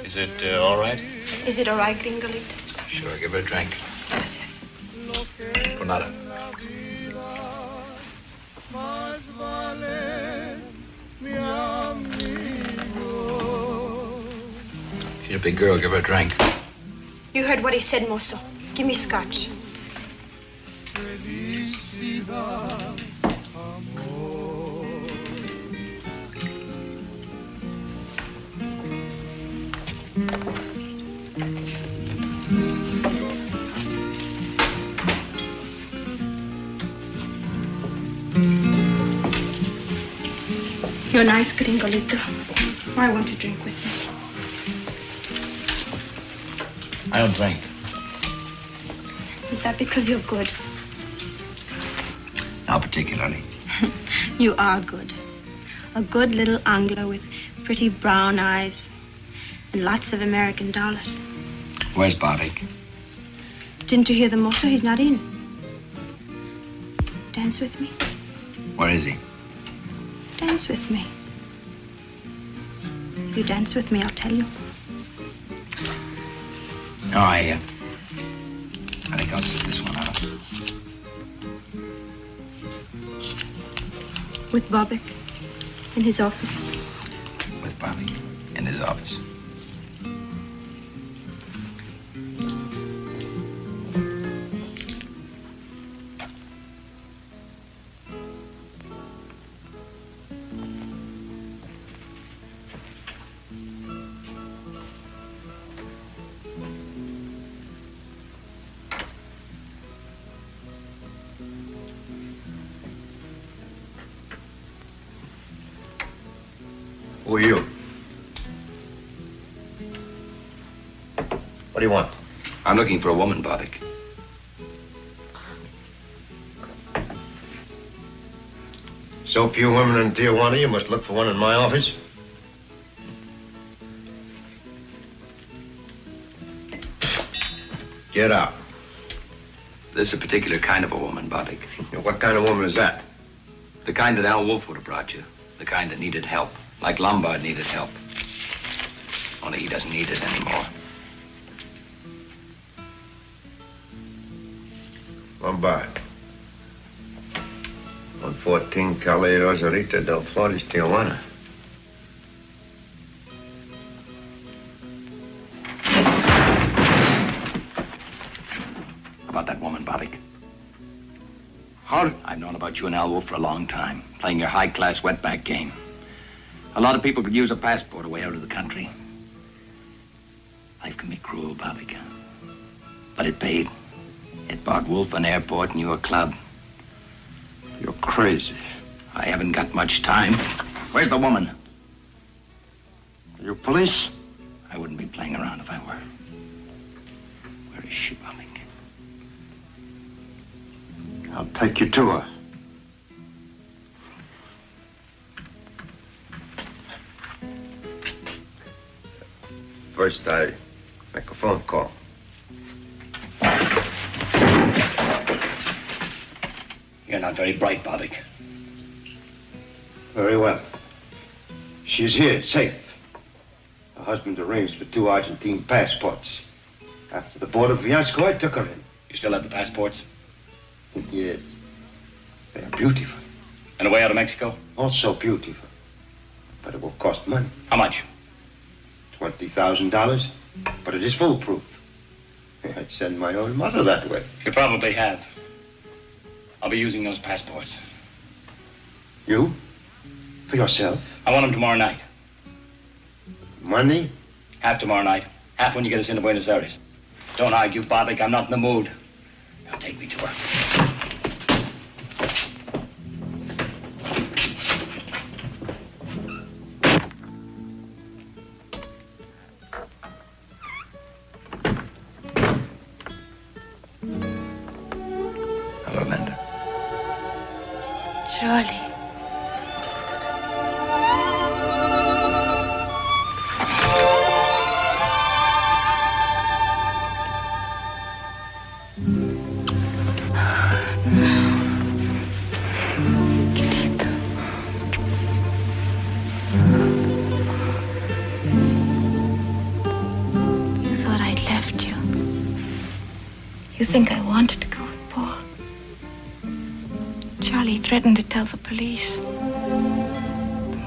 Is it all right? Is it all right, Gringolito? Sure, give her a drink. Yes, yes. Por nada. She's a big girl. Give her a drink. You heard what he said, mozo. Give me scotch. You're nice, Gringolito. I want to drink with you. I don't drink. Is that because you're good? Not particularly. You are good. A good little Anglo with pretty brown eyes and lots of American dollars. Where's Bobby? Didn't you hear the mozo? He's not in. Dance with me. Where is he? Dance with me. You dance with me, I'll tell you. No, I think I'll sit this one out. With Bobbick in his office. With Bobby in his office. Who are you? What do you want? I'm looking for a woman, Bobbick. So few women in Tijuana, you must look for one in my office? Get out. This is a particular kind of a woman, Bobbick. What kind of woman is that? The kind that Al Wolf would have brought you. The kind that needed help. Like Lombard needed help. Only he doesn't need it anymore. Lombard. 114 Calle Rosarita del Flores, Tijuana. About that woman, Bobbick. How? I've known about you and Al Wolf for a long time, playing your high-class wetback game. A lot of people could use a passport away out of the country. Life can be cruel, Bobbick. But it paid. It bought Wolf an airport and you a club. You're crazy. I haven't got much time. Where's the woman? You police? I wouldn't be playing around if I were. Where is she, Bobbick? I'll take you to her. First, I make a phone call. You're not very bright, Bobbick. Very well. She's here, safe. Her husband arranged for 2 Argentine passports. After the border fiasco, I took her in. You still have the passports? Yes. They are beautiful. And away out of Mexico? Also beautiful. But it will cost money. How much? $20,000. But it is foolproof. I'd send my own mother that way. You probably have. I'll be using those passports. You? For yourself? I want them tomorrow night. Money? Half tomorrow night. Half when you get us into Buenos Aires. Don't argue, Bobbick. I'm not in the mood. Now take me to her. Hello, Linda. Charlie. You thought I'd left you. You think I wanted to go with Paul. Charlie threatened to tell the police.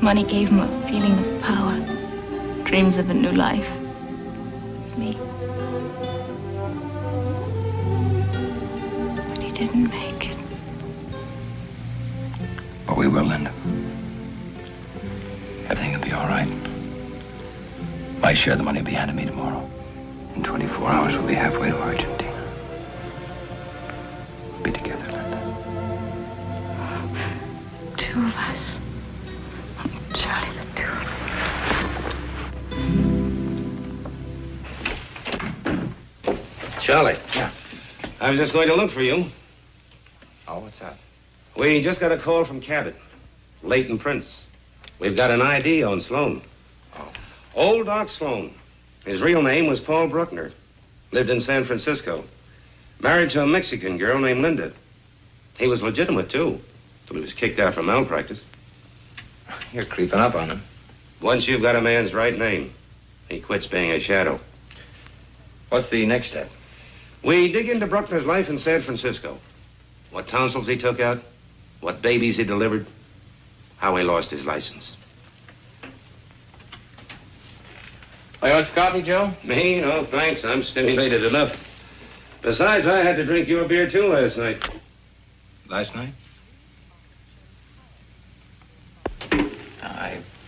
Money gave him a feeling of power, dreams of a new life. Me. But he didn't make it. But we will, Linda. Everything will be all right. My share of the money will be handed me tomorrow. In 24 hours, we'll be halfway to Argentina. We'll be together, Linda. Two of us. Charlie, the two of us. Charlie. Yeah. I was just going to look for you. Oh, what's up? We just got a call from Cabot. Leighton Prince. We've got an ID on Sloan. Oh. Old Doc Sloan. His real name was Paul Bruckner. Lived in San Francisco. Married to a Mexican girl named Linda. He was legitimate, too. Till he was kicked out from malpractice. You're creeping up on him. Once you've got a man's right name, he quits being a shadow. What's the next step? We dig into Bruckner's life in San Francisco. What tonsils he took out, what babies he delivered, how he lost his license. Oh, you want some coffee, Joe? Me? No, thanks. I'm stimulated enough. Besides, I had to drink your beer, too, last night. Last night?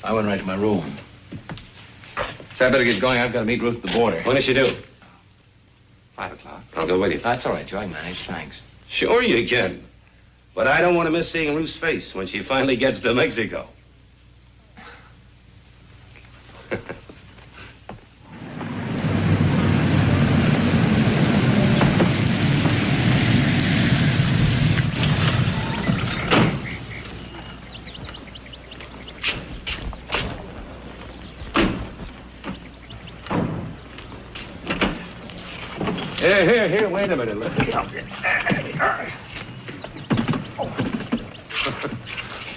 I went right to my room. So I better get going. I've got to meet Ruth at the border. When does she do? 5 o'clock. I'll go with you. That's all right, Joe. I manage. Thanks. Sure you can. But I don't want to miss seeing Ruth's face when she finally gets to Mexico. Here, wait a minute. Let me help you.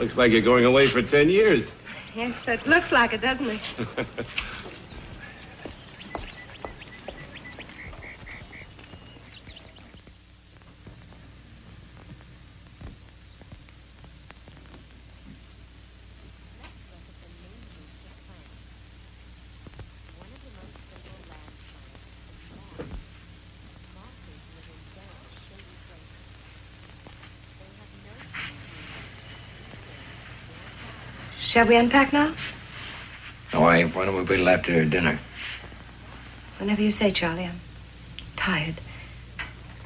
Looks like you're going away for 10 years. Yes, it looks like it, doesn't it? Shall we unpack now? No, why don't we wait till after dinner? Whenever you say, Charlie. I'm tired.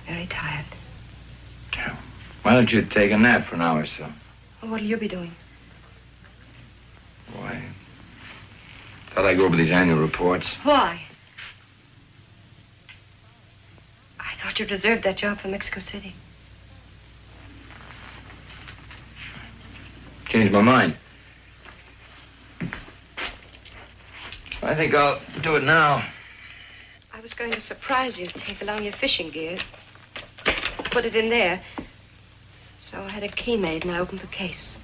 Very tired. Why don't you take a nap for an hour or so? Well, what'll you be doing? Why? Thought I'd go over these annual reports. Why? I thought you'd reserved that job for Mexico City. Changed my mind. I think I'll do it now. I was going to surprise you, take along your fishing gear. Put it in there. So I had a key made and I opened the case.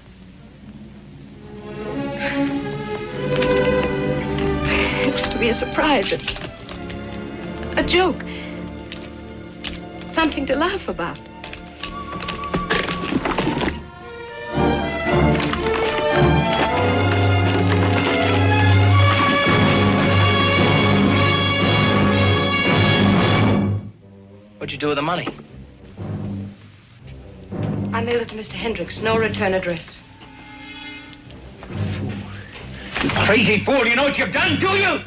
It was to be a surprise. A joke. Something to laugh about. What'd you do with the money? I mailed it to Mr. Hendricks. No return address. You crazy fool. You know what you've done, do you?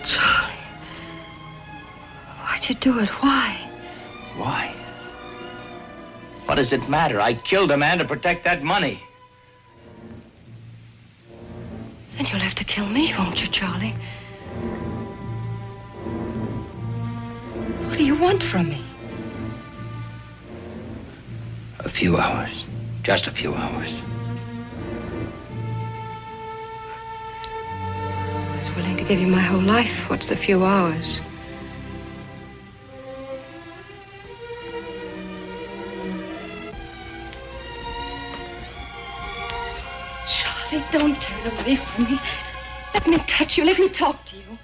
Charlie. Why'd you do it? Why? Why? What does it matter? I killed a man to protect that money. Then you'll have to kill me, won't you, Charlie? What do you want from me? A few hours. Just a few hours. I was willing to give you my whole life. What's the few hours? Charlie, don't turn away from me. Let me touch you. Let me talk to you.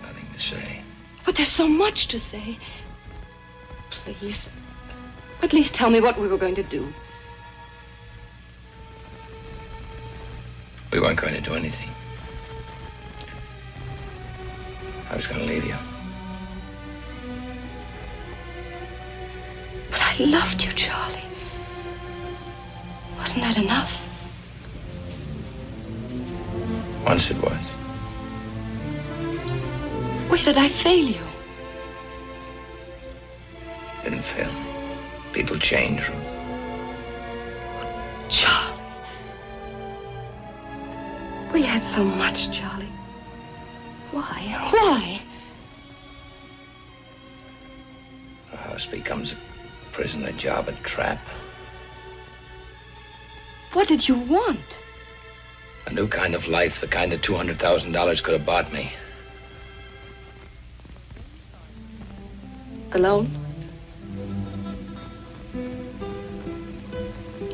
Nothing to say. But there's so much to say. Please. At least tell me what we were going to do. We weren't going to do anything. I was going to leave you. But I loved you, Charlie. Wasn't that enough? Once it was. Where did I fail you? Didn't fail. People change, Ruth. Charlie. We had so much, Charlie. Why? Why? A house becomes a prison, a job, a trap. What did you want? A new kind of life, the kind that $200,000 could have bought me. Alone?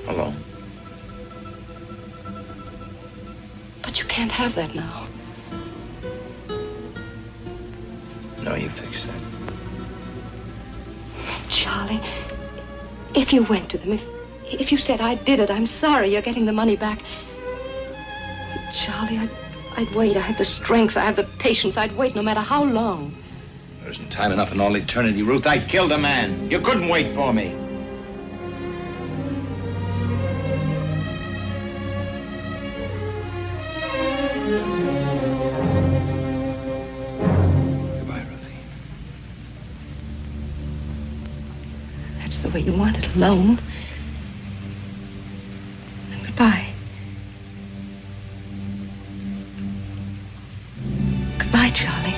Alone. But you can't have that now. No, you fix that. Charlie, if you went to them, if you said, I did it, I'm sorry, you're getting the money back. Charlie, I'd wait. I had the strength, I had the patience. I'd wait no matter how long. There isn't time enough in all eternity, Ruth. I killed a man. You couldn't wait for me. Goodbye, Ruthie. That's the way you want it, alone. And goodbye. Goodbye, Charlie.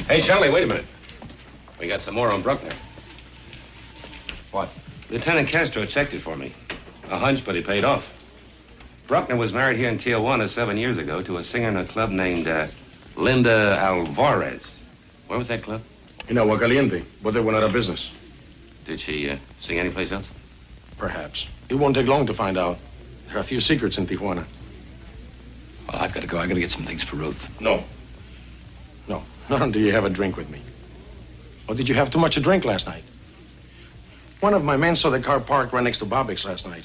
Hey, Charlie, wait a minute. We got some more on Bruckner. What? Lieutenant Castro checked it for me. A hunch, but he paid off. Bruckner was married here in Tijuana 7 years ago to a singer in a club named Linda Alvarez. Where was that club? In Agua Caliente, but they went out of business. Did she sing anyplace else? Perhaps. It won't take long to find out. There are a few secrets in Tijuana. Well, I've got to go. I've got to get some things for Ruth. No. No. Not until you have a drink with me. Or did you have too much to drink last night? One of my men saw the car parked right next to Bobbick's last night.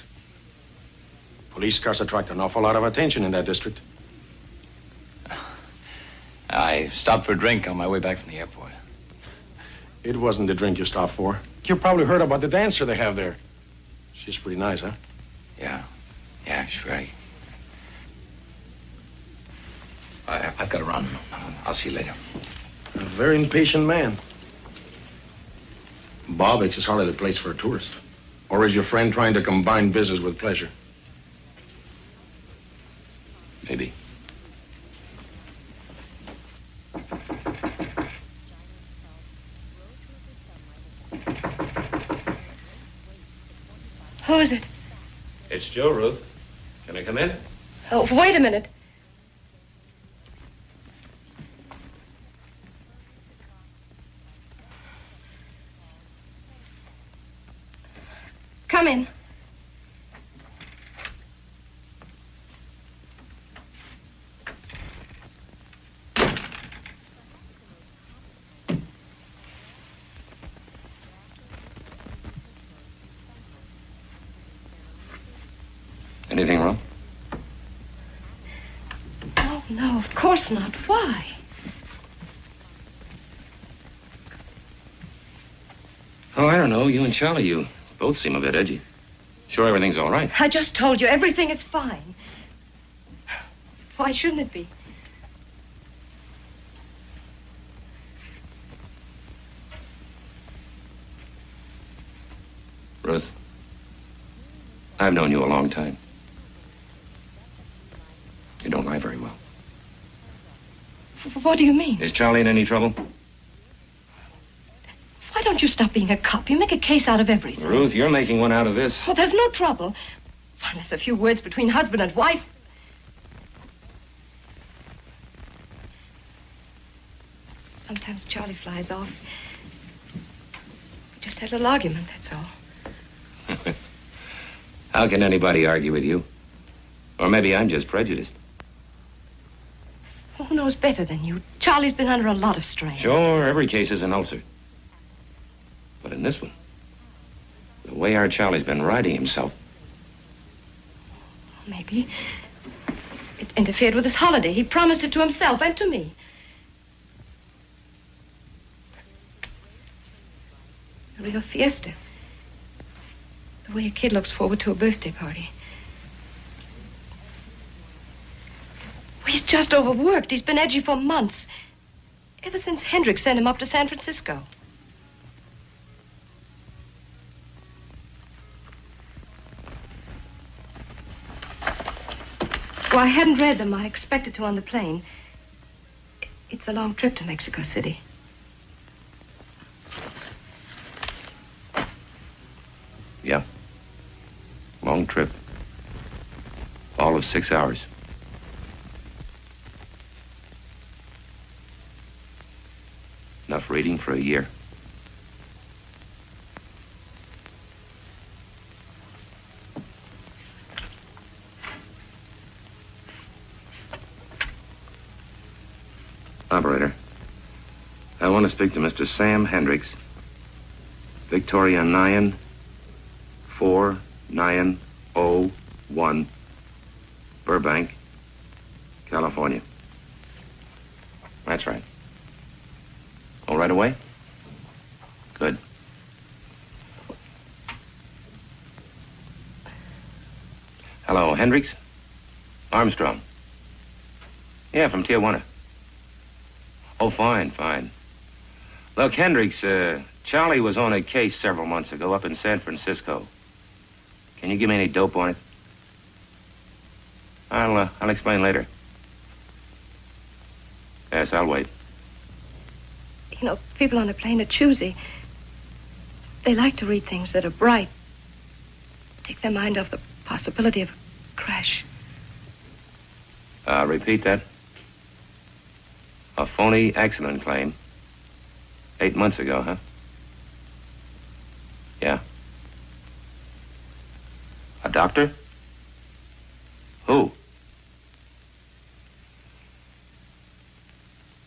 Police cars attract an awful lot of attention in that district. I stopped for a drink on my way back from the airport. It wasn't the drink you stopped for. You probably heard about the dancer they have there. She's pretty nice, huh? Yeah. Yeah, sure. I've got to run. I'll see you later. A very impatient man. Bobbick's is hardly the place for a tourist. Or is your friend trying to combine business with pleasure? Maybe. Who is it? It's Joe, Ruth. Can I come in? Oh, wait a minute. Come in. Anything wrong? Oh, no, of course not. Why? Oh, I don't know. You and Charlie, you both seem a bit edgy. Sure everything's all right? I just told you everything is fine. Why shouldn't it be? Ruth, I've known you a long time. You don't lie very well. What do you mean? Is Charlie in any trouble? Why don't you stop being a cop? You make a case out of everything. Ruth, you're making one out of this. Oh, there's no trouble. Unless a few words between husband and wife. Sometimes Charlie flies off. We just had a little argument, that's all. How can anybody argue with you? Or maybe I'm just prejudiced. Who knows better than you? Charlie's been under a lot of strain. Sure, every case is an ulcer. But in this one, the way our Charlie's been riding himself. Maybe it interfered with his holiday. He promised it to himself and to me. A real fiesta. The way a kid looks forward to a birthday party. He's just overworked. He's been edgy for months. Ever since Hendrik sent him up to San Francisco. Well, I hadn't read them. I expected to on the plane. It's a long trip to Mexico City. Yeah. Long trip. All of 6 hours. Enough reading for a year. Operator, I want to speak to Mr. Sam Hendricks, Victoria 94901, Burbank, California. That's right. All right away? Good. Hello, Hendricks? Armstrong. Yeah, from Tijuana. Oh, fine, fine. Look, Hendricks, Charlie was on a case several months ago up in San Francisco. Can you give me any dope on it? I'll explain later. Yes, I'll wait. You know, people on a plane are choosy. They like to read things that are bright. Take their mind off the possibility of a crash. Repeat that. A phony accident claim. 8 months ago, huh? Yeah. A doctor? Who?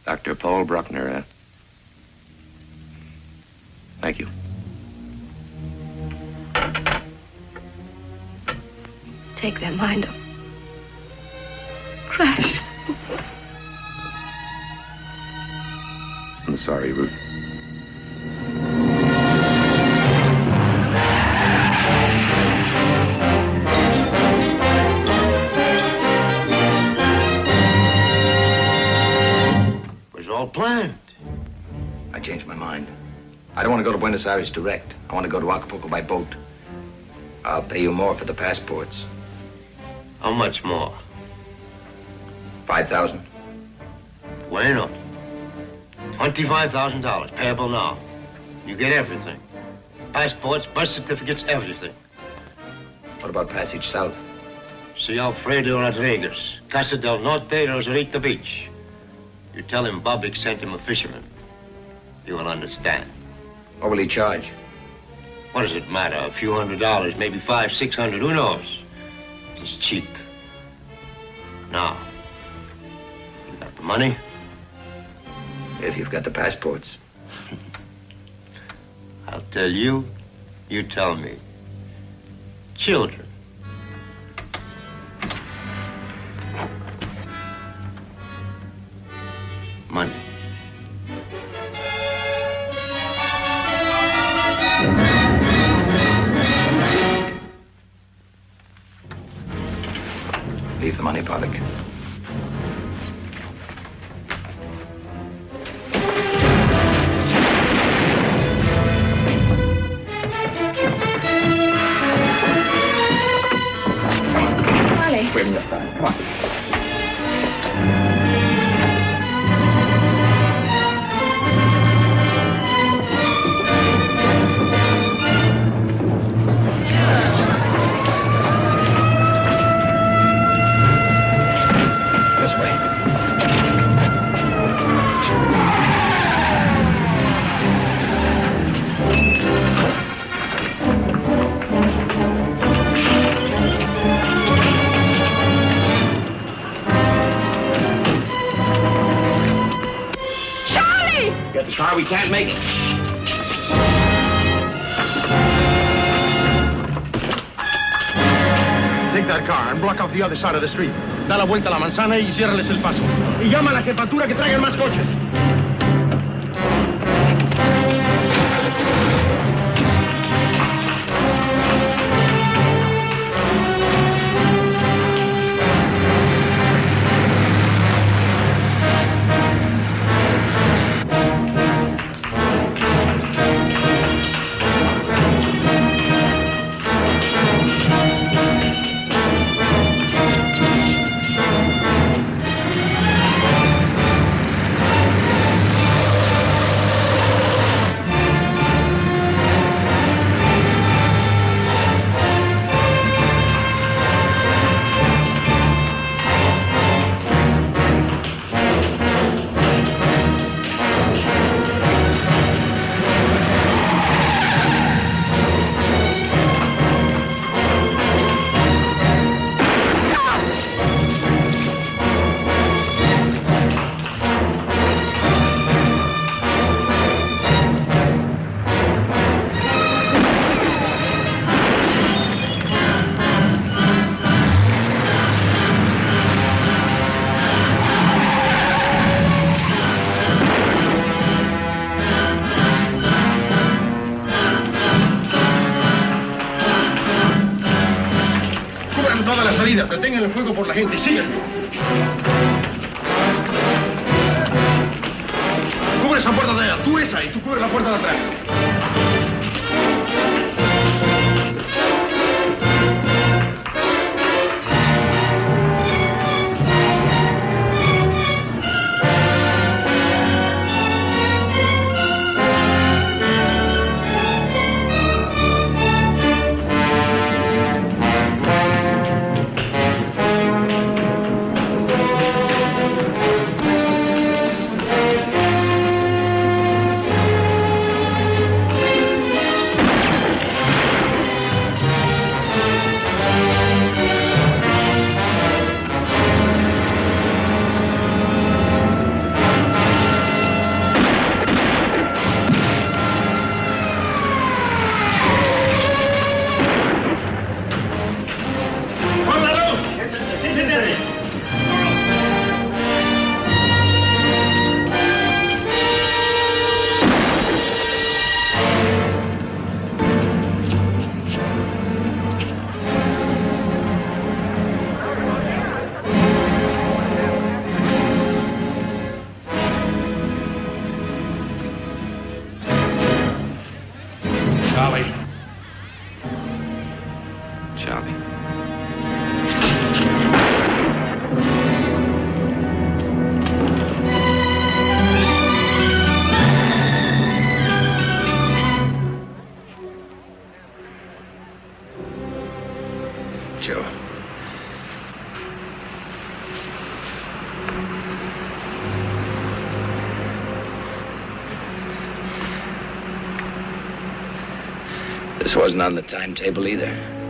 Dr. Paul Bruckner, huh? Thank you. Take their mind off. Crash. I'm sorry, Ruth. It was all planned. I changed my mind. I don't want to go to Buenos Aires direct. I want to go to Acapulco by boat. I'll pay you more for the passports. How much more? 5,000. Bueno. $25,000, payable now. You get everything. Passports, birth certificates, everything. What about passage south? See Alfredo Rodriguez, Casa del Norte, Rosarito Beach. You tell him Bobbick sent him a fisherman. You will understand. What will he charge? What does it matter? A few $100, maybe $500, $600, who knows? It's cheap. Now, you got the money? If you've got the passports. I'll tell you, you tell me. Children. Money. Leave the money, Pollock. car. We can't make it. Take that car and block off the other side of the street. Da la vuelta a la manzana y ciérrales el paso. Y llama a la jefatura que traigan más coches. Detengan el fuego por la gente. Síganme. Cubre esa puerta de allá. Tú esa y tú cubre la puerta de atrás. This wasn't on the timetable either.